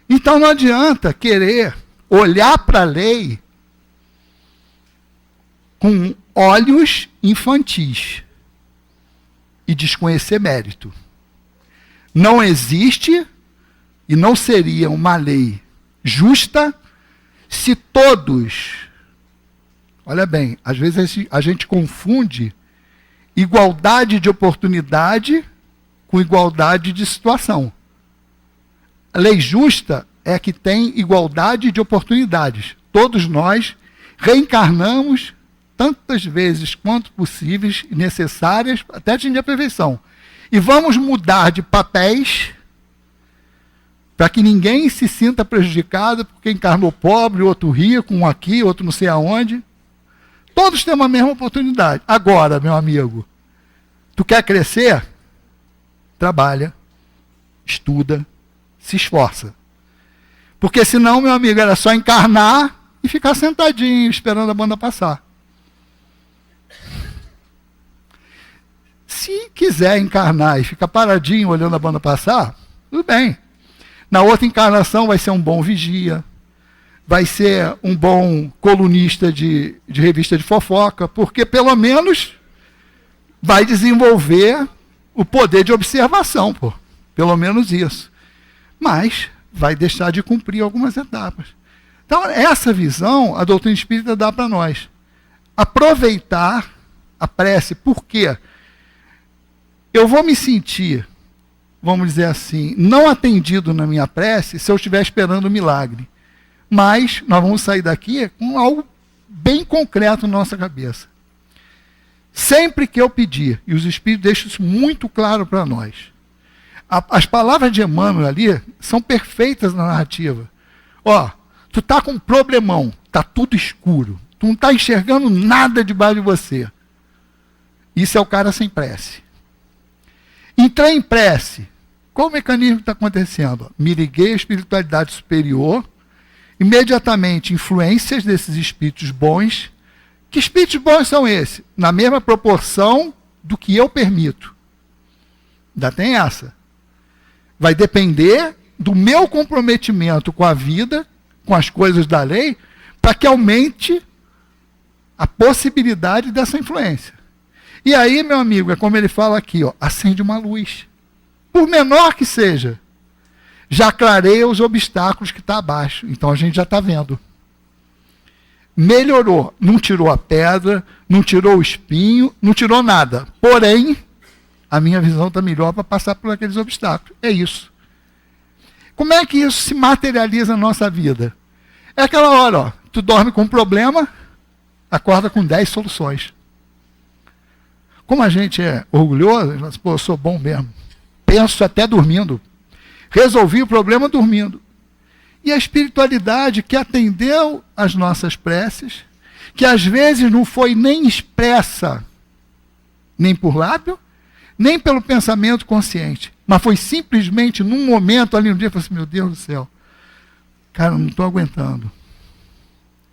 Speaker 2: Então não adianta querer olhar para a lei com olhos infantis e desconhecer mérito. Não existe e não seria uma lei justa se todos... Olha bem, às vezes a gente confunde igualdade de oportunidade com igualdade de situação. A lei justa é que tem igualdade de oportunidades. Todos nós reencarnamos tantas vezes quanto possíveis e necessárias até atingir a perfeição. E vamos mudar de papéis para que ninguém se sinta prejudicado porque encarnou pobre, outro rico, um aqui, outro não sei aonde. Todos têm a mesma oportunidade. Agora, meu amigo, tu quer crescer? Trabalha, estuda, se esforça. Porque senão, meu amigo, era só encarnar e ficar sentadinho esperando a banda passar. Se quiser encarnar e ficar paradinho olhando a banda passar, tudo bem. Na outra encarnação vai ser um bom vigia, vai ser um bom colunista de revista de fofoca, porque pelo menos vai desenvolver o poder de observação, pô. Pelo menos isso. Mas vai deixar de cumprir algumas etapas. Então, essa visão a doutrina espírita dá para nós. Aproveitar a prece. Por quê? Eu vou me sentir, vamos dizer assim, não atendido na minha prece se eu estiver esperando um milagre. Mas nós vamos sair daqui com algo bem concreto na nossa cabeça. Sempre que eu pedir, e os Espíritos deixam isso muito claro para nós, as palavras de Emmanuel ali são perfeitas na narrativa. Ó, tu tá com um problemão, tá tudo escuro, tu não tá enxergando nada debaixo de você. Isso é o cara sem prece. Entrei em prece. Qual o mecanismo que está acontecendo? Me liguei à espiritualidade superior, imediatamente influências desses espíritos bons. Que espíritos bons são esses? Na mesma proporção do que eu permito. Ainda tem essa. Vai depender do meu comprometimento com a vida, com as coisas da lei, para que aumente a possibilidade dessa influência. E aí, meu amigo, é como ele fala aqui, ó, acende uma luz. Por menor que seja, já clareia os obstáculos que está abaixo. Então a gente já está vendo. Melhorou. Não tirou a pedra, não tirou o espinho, não tirou nada. Porém, a minha visão está melhor para passar por aqueles obstáculos. É isso. Como é que isso se materializa na nossa vida? É aquela hora, ó, tu dorme com um problema, acorda com 10 soluções. Como a gente é orgulhoso, pô, eu sou bom mesmo. Penso até dormindo. Resolvi o problema dormindo. E a espiritualidade que atendeu às nossas preces, que às vezes não foi nem expressa, nem por lábio, nem pelo pensamento consciente, mas foi simplesmente num momento ali no dia, eu falei assim, meu Deus do céu, cara, eu não estou aguentando.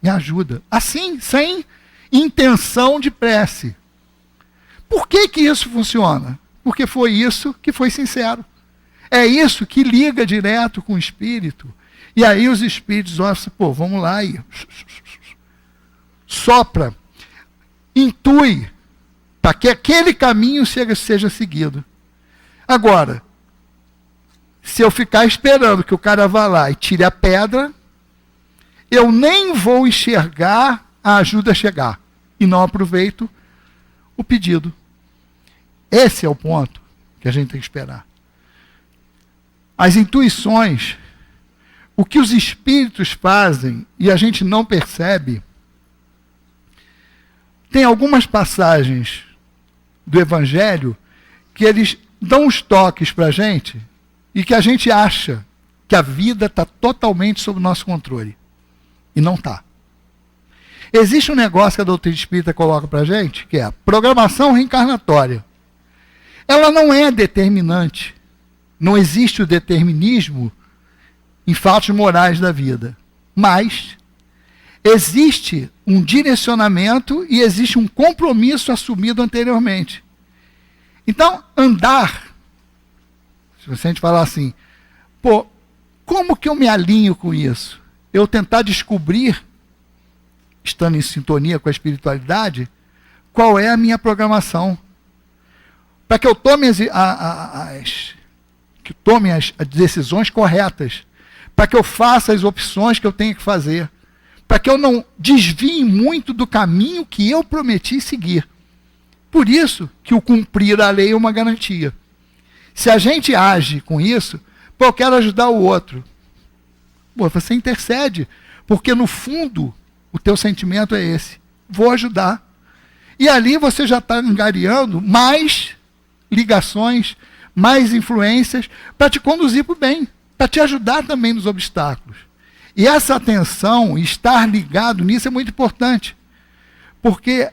Speaker 2: Me ajuda. Assim, sem intenção de prece. Por que que isso funciona? Porque foi isso que foi sincero. É isso que liga direto com o espírito. E aí os espíritos olham assim, pô, vamos lá aí. Sopra. Intui. Para que aquele caminho seja seguido. Agora, se eu ficar esperando que o cara vá lá e tire a pedra, eu nem vou enxergar a ajuda chegar. E não aproveito o pedido. Esse é o ponto que a gente tem que esperar. As intuições, o que os espíritos fazem e a gente não percebe, tem algumas passagens do Evangelho que eles dão os toques para a gente e que a gente acha que a vida está totalmente sob o nosso controle. E não está. Existe um negócio que a doutrina espírita coloca para a gente, que é a programação reencarnatória. Ela não é determinante. Não existe o determinismo em fatos morais da vida. Mas existe um direcionamento e existe um compromisso assumido anteriormente. Então, andar, se a gente falar assim, pô, como que eu me alinho com isso? Eu tentar descobrir, estando em sintonia com a espiritualidade, qual é a minha programação. Para que eu tome as decisões corretas. Para que eu faça as opções que eu tenho que fazer. Para que eu não desvie muito do caminho que eu prometi seguir. Por isso que o cumprir a lei é uma garantia. Se a gente age com isso, pô, eu quero ajudar o outro. Pô, você intercede, porque no fundo o teu sentimento é esse. Vou ajudar. E ali você já está angariando mais ligações, mais influências para te conduzir para o bem, para te ajudar também nos obstáculos. E essa atenção, estar ligado nisso é muito importante. Porque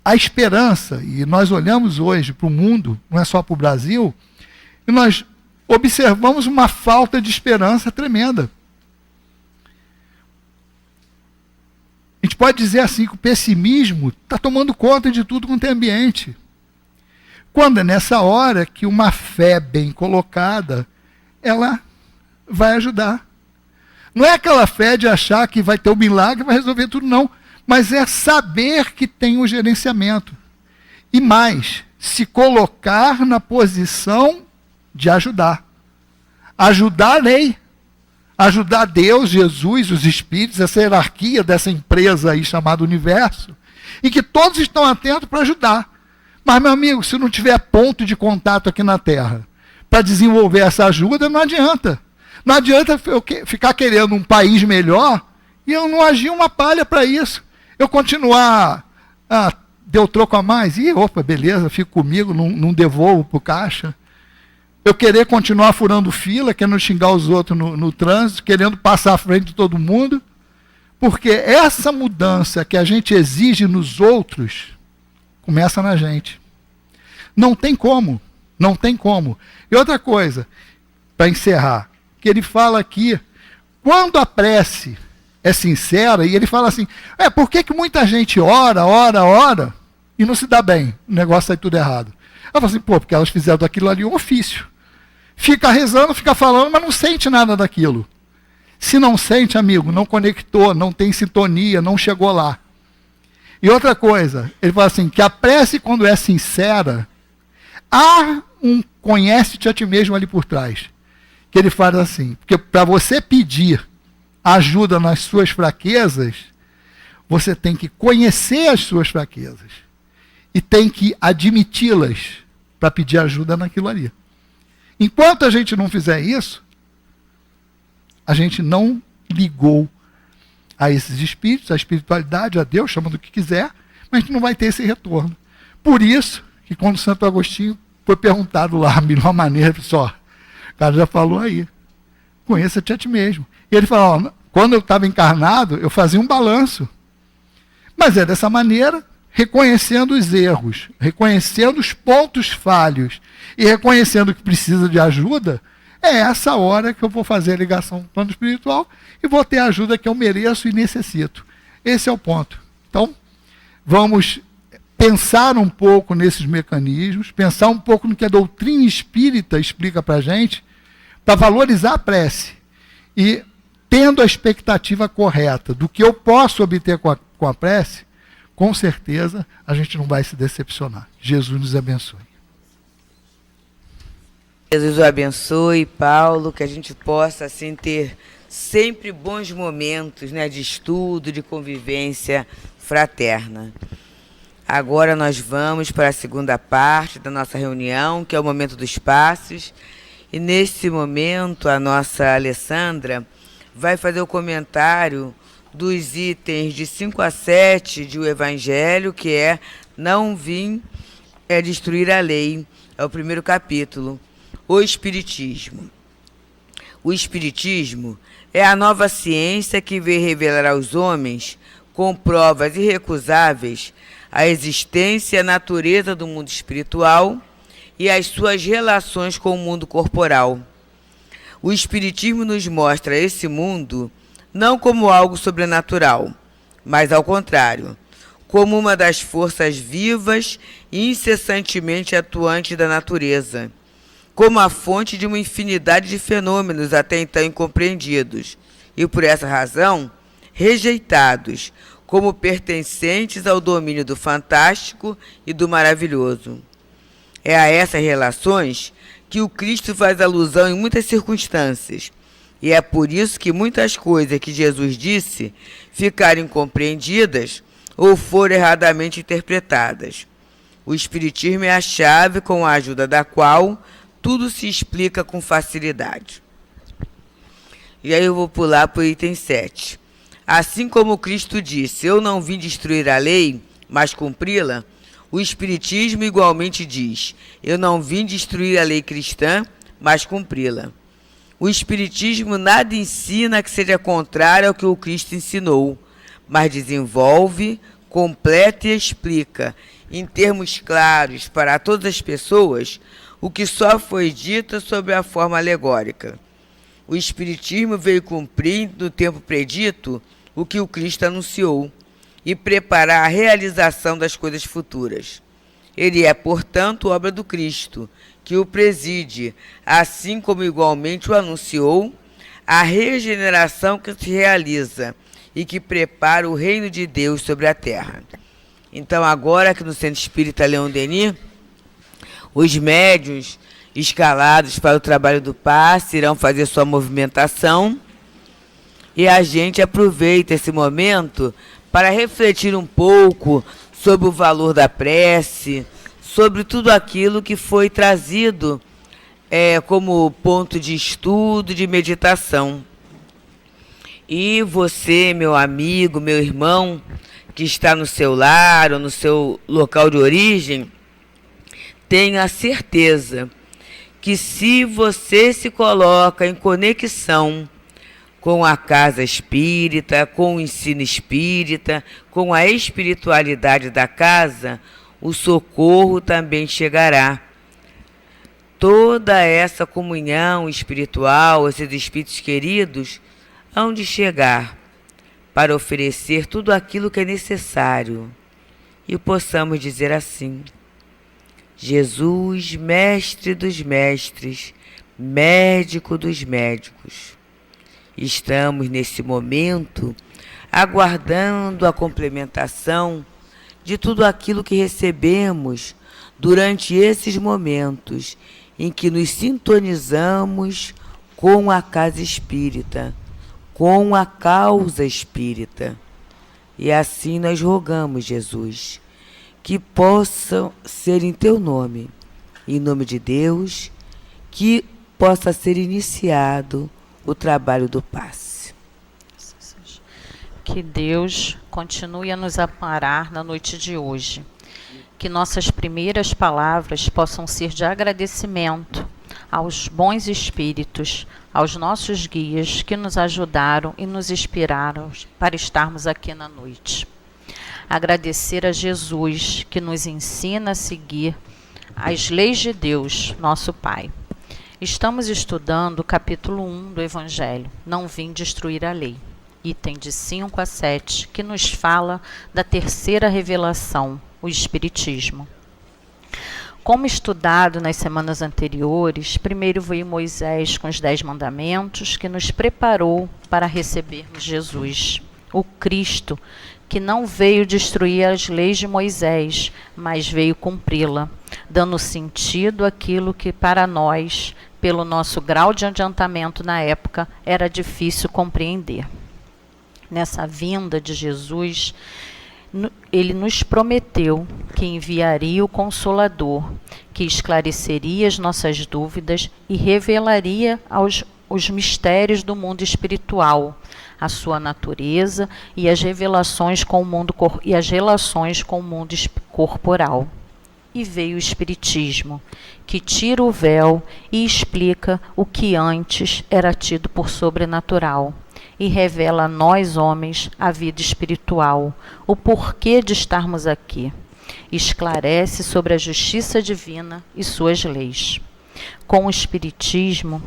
Speaker 2: a esperança, e nós olhamos hoje para o mundo, não é só para o Brasil, e nós observamos uma falta de esperança tremenda. A gente pode dizer assim que o pessimismo está tomando conta de tudo quanto é ambiente. Quando é nessa hora que uma fé bem colocada, ela vai ajudar. Não é aquela fé de achar que vai ter um milagre e vai resolver tudo, não. Mas é saber que tem o gerenciamento. E mais, se colocar na posição de ajudar. Ajudar a lei. Ajudar Deus, Jesus, os espíritos, essa hierarquia dessa empresa aí chamada universo, e que todos estão atentos para ajudar. Mas, meu amigo, se não tiver ponto de contato aqui na Terra para desenvolver essa ajuda, não adianta. Não adianta eu ficar querendo um país melhor e eu não agir uma palha para isso. Eu continuar, deu troco a mais, opa, beleza, fico comigo, não devolvo para o caixa. Eu querer continuar furando fila, querendo xingar os outros no trânsito, querendo passar à frente de todo mundo. Porque essa mudança que a gente exige nos outros, começa na gente. Não tem como, não tem como. E outra coisa, para encerrar, que ele fala aqui, quando a prece é sincera, e ele fala assim, por que muita gente ora, e não se dá bem, o negócio sai tudo errado. Ela fala assim, porque elas fizeram daquilo ali um ofício. Fica rezando, fica falando, mas não sente nada daquilo. Se não sente, amigo, não conectou, não tem sintonia, não chegou lá. E outra coisa, ele fala assim, que a prece, quando é sincera, há um conhece-te a ti mesmo ali por trás. Que ele fala assim, porque para você pedir ajuda nas suas fraquezas, você tem que conhecer as suas fraquezas. E tem que admiti-las para pedir ajuda naquilo ali. Enquanto a gente não fizer isso, a gente não ligou a esses espíritos, a espiritualidade, a Deus, chama do que quiser, mas a gente não vai ter esse retorno. Por isso, que quando Santo Agostinho foi perguntado lá, a melhor maneira, só, o cara já falou aí, conheça-te a ti mesmo. E ele falou, quando eu estava encarnado, eu fazia um balanço. Mas é dessa maneira, reconhecendo os erros, reconhecendo os pontos falhos e reconhecendo que precisa de ajuda, é essa hora que eu vou fazer a ligação com o plano espiritual e vou ter a ajuda que eu mereço e necessito. Esse é o ponto. Então, vamos pensar um pouco nesses mecanismos, pensar um pouco no que a doutrina espírita explica para a gente, para valorizar a prece. E, tendo a expectativa correta do que eu posso obter com a prece, com certeza a gente não vai se decepcionar. Jesus nos abençoe.
Speaker 1: Jesus o abençoe, Paulo, que a gente possa assim ter sempre bons momentos, né, de estudo, de convivência fraterna. Agora nós vamos para a segunda parte da nossa reunião, que é o momento dos passos. E nesse momento a nossa Alessandra vai fazer o comentário dos itens de 5 a 7 de O Evangelho, que é Não Vim Destruir a Lei. É o primeiro capítulo. O Espiritismo. O Espiritismo é a nova ciência que veio revelar aos homens, com provas irrecusáveis, a existência e a natureza do mundo espiritual e as suas relações com o mundo corporal. O Espiritismo nos mostra esse mundo não como algo sobrenatural, mas ao contrário, como uma das forças vivas e incessantemente atuantes da natureza, como a fonte de uma infinidade de fenômenos até então incompreendidos, e por essa razão, rejeitados, como pertencentes ao domínio do fantástico e do maravilhoso. É a essas relações que o Cristo faz alusão em muitas circunstâncias, e é por isso que muitas coisas que Jesus disse ficaram incompreendidas ou foram erradamente interpretadas. O Espiritismo é a chave com a ajuda da qual tudo se explica com facilidade. E aí eu vou pular para o item 7. Assim como Cristo disse, eu não vim destruir a lei, mas cumpri-la, o Espiritismo igualmente diz, eu não vim destruir a lei cristã, mas cumpri-la. O Espiritismo nada ensina que seja contrário ao que o Cristo ensinou, mas desenvolve, completa e explica, em termos claros para todas as pessoas, o que só foi dito sob a forma alegórica. O Espiritismo veio cumprir, no tempo predito, o que o Cristo anunciou e preparar a realização das coisas futuras. Ele é, portanto, obra do Cristo, que o preside, assim como igualmente o anunciou, a regeneração que se realiza e que prepara o reino de Deus sobre a terra. Então, agora aqui no Centro Espírita Leon Denis, os médiuns escalados para o trabalho do passe irão fazer sua movimentação e a gente aproveita esse momento para refletir um pouco sobre o valor da prece, sobre tudo aquilo que foi trazido como ponto de estudo, de meditação. E você, meu amigo, meu irmão, que está no seu lar ou no seu local de origem, tenha certeza que se você se coloca em conexão com a casa espírita, com o ensino espírita, com a espiritualidade da casa, o socorro também chegará. Toda essa comunhão espiritual, esses espíritos queridos, hão de chegar para oferecer tudo aquilo que é necessário. E possamos dizer assim: Jesus, mestre dos mestres, médico dos médicos. Estamos, nesse momento, aguardando a complementação de tudo aquilo que recebemos durante esses momentos em que nos sintonizamos com a casa espírita, com a causa espírita. E assim nós rogamos, Jesus, que possa ser em teu nome, em nome de Deus, que possa ser iniciado o trabalho do passe.
Speaker 3: Que Deus continue a nos amparar na noite de hoje. Que nossas primeiras palavras possam ser de agradecimento aos bons espíritos, aos nossos guias que nos ajudaram e nos inspiraram para estarmos aqui na noite. Agradecer a Jesus, que nos ensina a seguir as leis de Deus, nosso Pai. Estamos estudando o capítulo 1 do Evangelho, Não Vim Destruir a Lei, item de 5 a 7, que nos fala da terceira revelação, o Espiritismo. Como estudado nas semanas anteriores, primeiro veio Moisés com os 10 mandamentos, que nos preparou para recebermos Jesus, o Cristo, que não veio destruir as leis de Moisés, mas veio cumpri-la, dando sentido àquilo que para nós, pelo nosso grau de adiantamento na época, era difícil compreender. Nessa vinda de Jesus, ele nos prometeu que enviaria o Consolador, que esclareceria as nossas dúvidas e revelaria os mistérios do mundo espiritual, a sua natureza e as revelações com o mundo e as relações com o mundo corporal. E veio o Espiritismo, que tira o véu e explica o que antes era tido por sobrenatural, e revela a nós, homens, a vida espiritual, o porquê de estarmos aqui. Esclarece sobre a justiça divina e suas leis. Com o Espiritismo,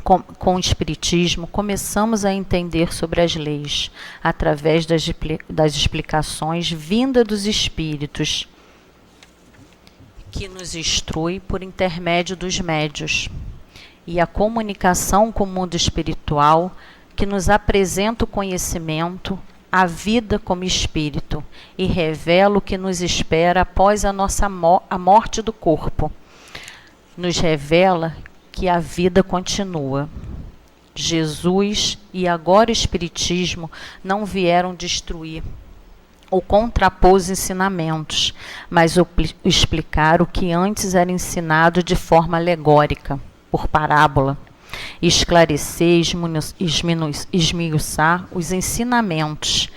Speaker 3: Com o Espiritismo, começamos a entender sobre as leis, através das explicações vindas dos Espíritos, que nos instrui por intermédio dos médios, e a comunicação com o mundo espiritual, que nos apresenta o conhecimento, a vida como espírito, e revela o que nos espera após a morte do corpo. Nos revela que a vida continua. Jesus e agora o Espiritismo não vieram destruir ou contrapor os ensinamentos, mas explicar o que antes era ensinado de forma alegórica, por parábola, esclarecer e esmiuçar os ensinamentos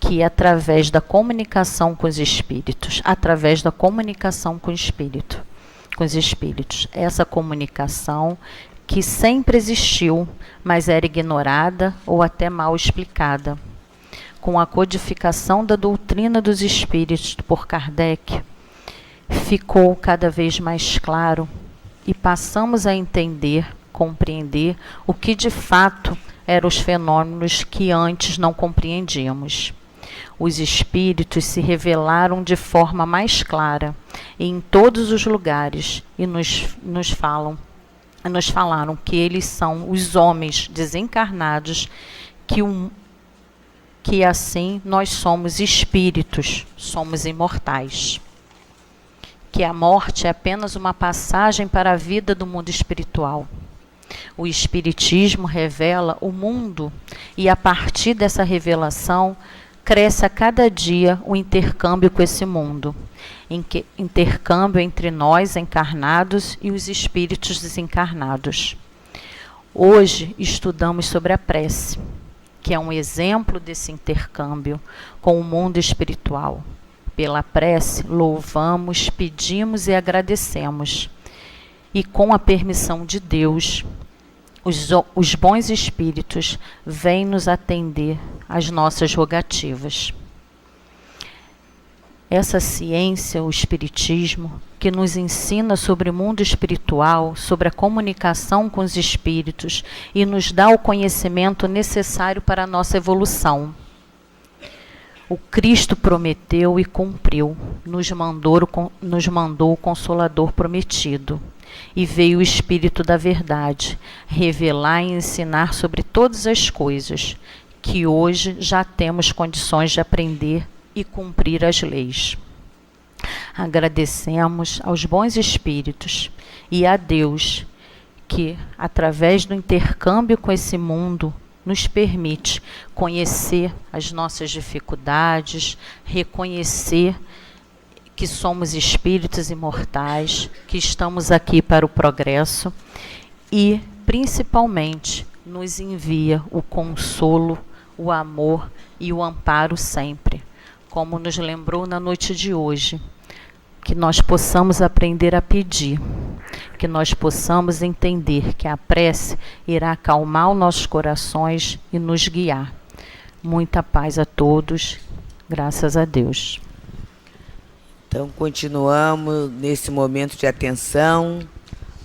Speaker 3: que, através da comunicação com os espíritos, com os espíritos, essa comunicação que sempre existiu, mas era ignorada ou até mal explicada. Com a codificação da doutrina dos espíritos por Kardec, ficou cada vez mais claro e passamos a entender, compreender o que de fato eram os fenômenos que antes não compreendíamos. Os espíritos se revelaram de forma mais clara em todos os lugares e nos falaram que eles são os homens desencarnados, que assim nós somos espíritos, somos imortais. Que a morte é apenas uma passagem para a vida do mundo espiritual. O Espiritismo revela o mundo e, a partir dessa revelação, cresce a cada dia o intercâmbio com esse mundo, intercâmbio entre nós encarnados e os espíritos desencarnados. Hoje estudamos sobre a prece, que é um exemplo desse intercâmbio com o mundo espiritual. Pela prece, louvamos, pedimos e agradecemos. E com a permissão de Deus, os bons espíritos vêm nos atender às nossas rogativas. Essa ciência, o Espiritismo, que nos ensina sobre o mundo espiritual, sobre a comunicação com os espíritos e nos dá o conhecimento necessário para a nossa evolução. O Cristo prometeu e cumpriu, nos mandou o Consolador prometido. E veio o Espírito da Verdade, revelar e ensinar sobre todas as coisas, que hoje já temos condições de aprender e cumprir as leis. Agradecemos aos bons espíritos e a Deus, que, através do intercâmbio com esse mundo, nos permite conhecer as nossas dificuldades, reconhecer que somos espíritos imortais, que estamos aqui para o progresso e, principalmente, nos envia o consolo, o amor e o amparo sempre, como nos lembrou na noite de hoje, que nós possamos aprender a pedir, que nós possamos entender que a prece irá acalmar os nossos corações e nos guiar. Muita paz a todos, graças a Deus.
Speaker 1: Então, continuamos nesse momento de atenção.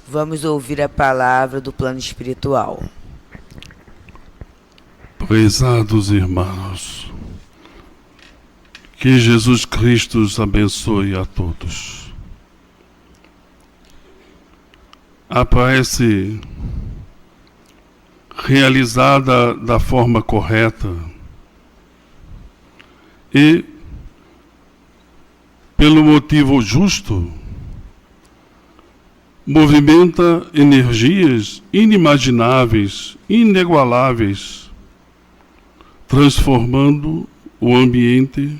Speaker 1: Vamos ouvir a palavra do plano espiritual.
Speaker 4: Prezados irmãos, que Jesus Cristo os abençoe a todos. A prece realizada da forma correta e pelo motivo justo, movimenta energias inimagináveis, inigualáveis, transformando o ambiente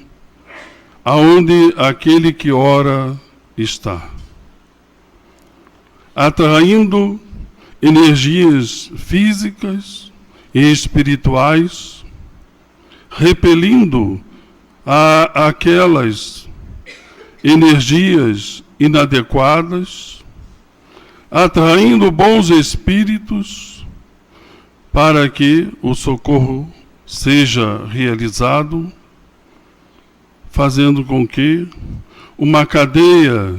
Speaker 4: aonde aquele que ora está, atraindo energias físicas e espirituais, repelindo aquelas energias inadequadas, atraindo bons espíritos para que o socorro seja realizado, fazendo com que uma cadeia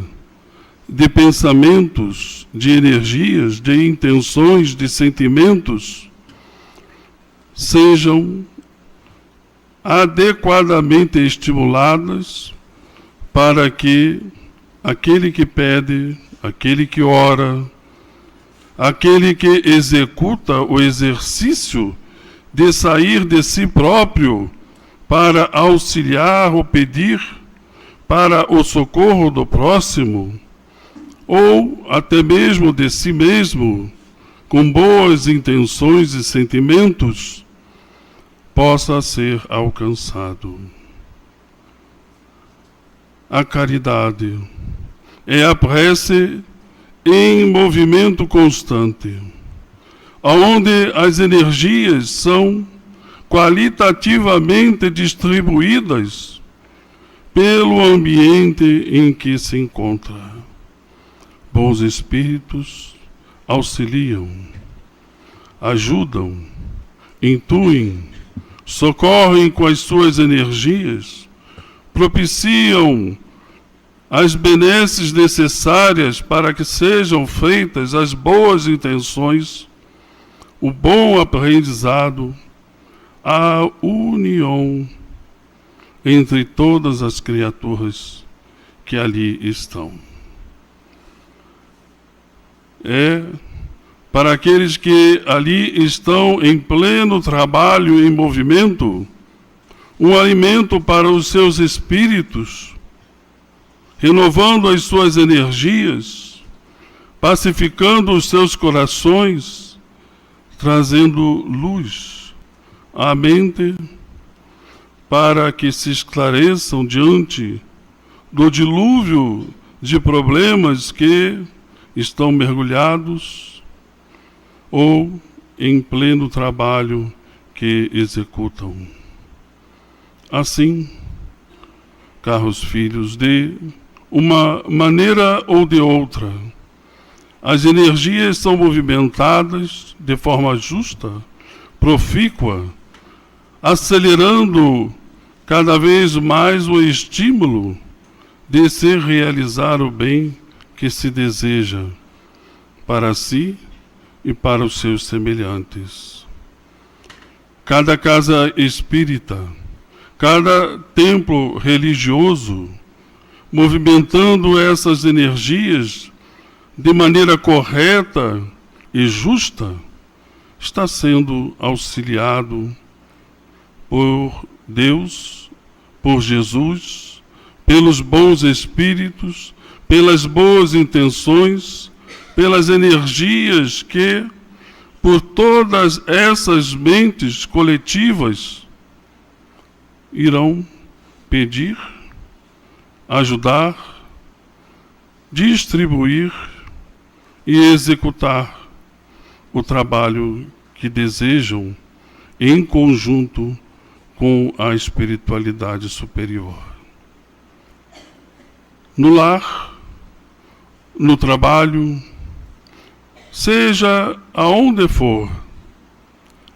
Speaker 4: de pensamentos, de energias, de intenções, de sentimentos, sejam adequadamente estimuladas para que aquele que pede, aquele que ora, aquele que executa o exercício de sair de si próprio para auxiliar ou pedir para o socorro do próximo, ou até mesmo de si mesmo, com boas intenções e sentimentos, possa ser alcançado. A caridade é a prece em movimento constante, onde as energias são qualitativamente distribuídas pelo ambiente em que se encontra. Bons espíritos auxiliam, ajudam, intuem, socorrem com as suas energias, propiciam as benesses necessárias para que sejam feitas as boas intenções, o bom aprendizado, a união entre todas as criaturas que ali estão. É para aqueles que ali estão em pleno trabalho, em movimento, um alimento para os seus espíritos, renovando as suas energias, pacificando os seus corações, trazendo luz à mente, para que se esclareçam diante do dilúvio de problemas que estão mergulhados ou em pleno trabalho que executam. Assim, caros filhos, de uma maneira ou de outra, as energias são movimentadas de forma justa, profícua, acelerando cada vez mais o estímulo de se realizar o bem que se deseja para si e para os seus semelhantes. Cada casa espírita, cada templo religioso, movimentando essas energias de maneira correta e justa, está sendo auxiliado por Deus, por Jesus, pelos bons espíritos, pelas boas intenções, pelas energias que, por todas essas mentes coletivas, irão pedir, ajudar, distribuir e executar o trabalho que desejam em conjunto com a espiritualidade superior. No lar, no trabalho, seja aonde for,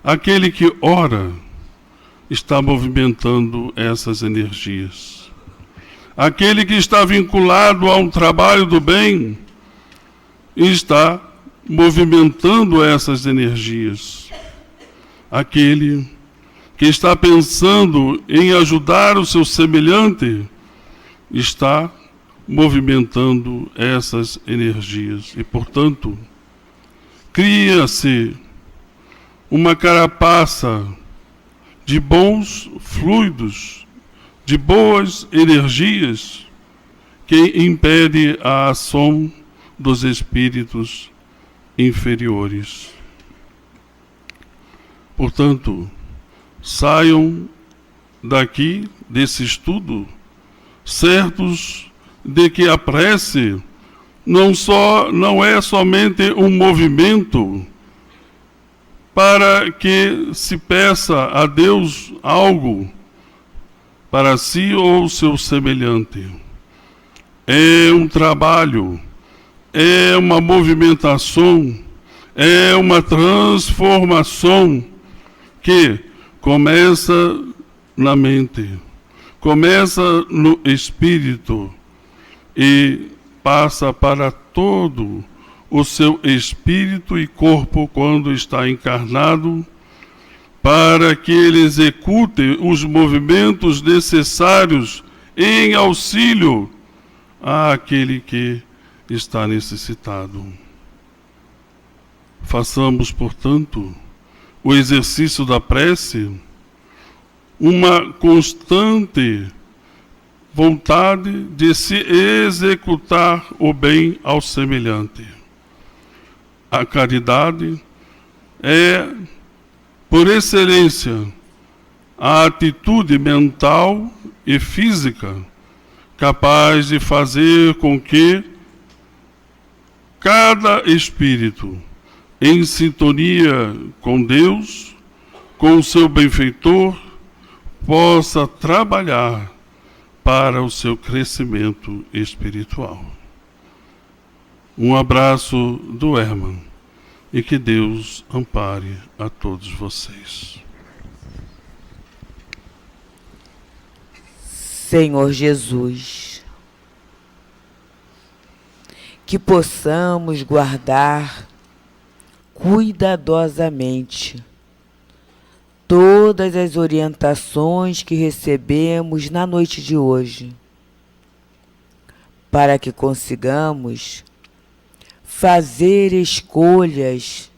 Speaker 4: aquele que ora está movimentando essas energias. Aquele que está vinculado a um trabalho do bem está movimentando essas energias. Aquele que está pensando em ajudar o seu semelhante está movimentando essas energias. E, portanto, cria-se uma carapaça de bons fluidos, de boas energias, que impede a ação dos espíritos inferiores. Portanto, saiam daqui, desse estudo, certos de que a prece não é somente um movimento para que se peça a Deus algo para si ou seu semelhante. É um trabalho, é uma movimentação, é uma transformação que começa na mente, começa no espírito e passa para todo o seu espírito e corpo quando está encarnado, para que ele execute os movimentos necessários em auxílio àquele que está necessitado. Façamos, portanto, o exercício da prece uma constante vontade de se executar o bem ao semelhante. A caridade é, por excelência, a atitude mental e física capaz de fazer com que cada espírito, em sintonia com Deus, com o seu benfeitor, possa trabalhar para o seu crescimento espiritual. Um abraço do Herman e que Deus ampare a todos vocês.
Speaker 1: Senhor Jesus, que possamos guardar cuidadosamente todas as orientações que recebemos na noite de hoje, para que consigamos fazer escolhas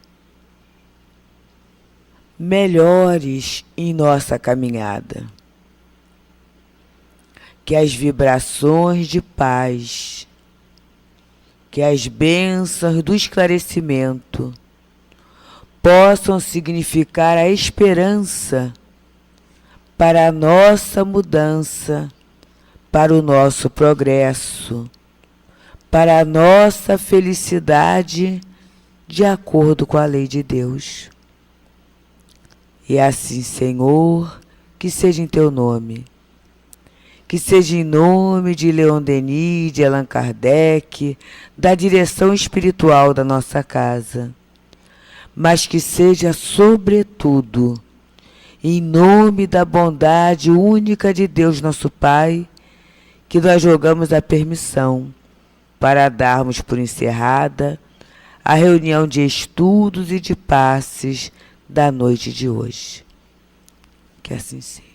Speaker 1: melhores em nossa caminhada. Que as vibrações de paz, que as bênçãos do esclarecimento possam significar a esperança para a nossa mudança, para o nosso progresso, para a nossa felicidade, de acordo com a lei de Deus. E assim, Senhor, que seja em Teu nome, que seja em nome de Leon Denis, de Allan Kardec, da direção espiritual da nossa casa, mas que seja, sobretudo, em nome da bondade única de Deus, nosso Pai, que nós jogamos a permissão para darmos por encerrada a reunião de estudos e de passes da noite de hoje. Que assim seja.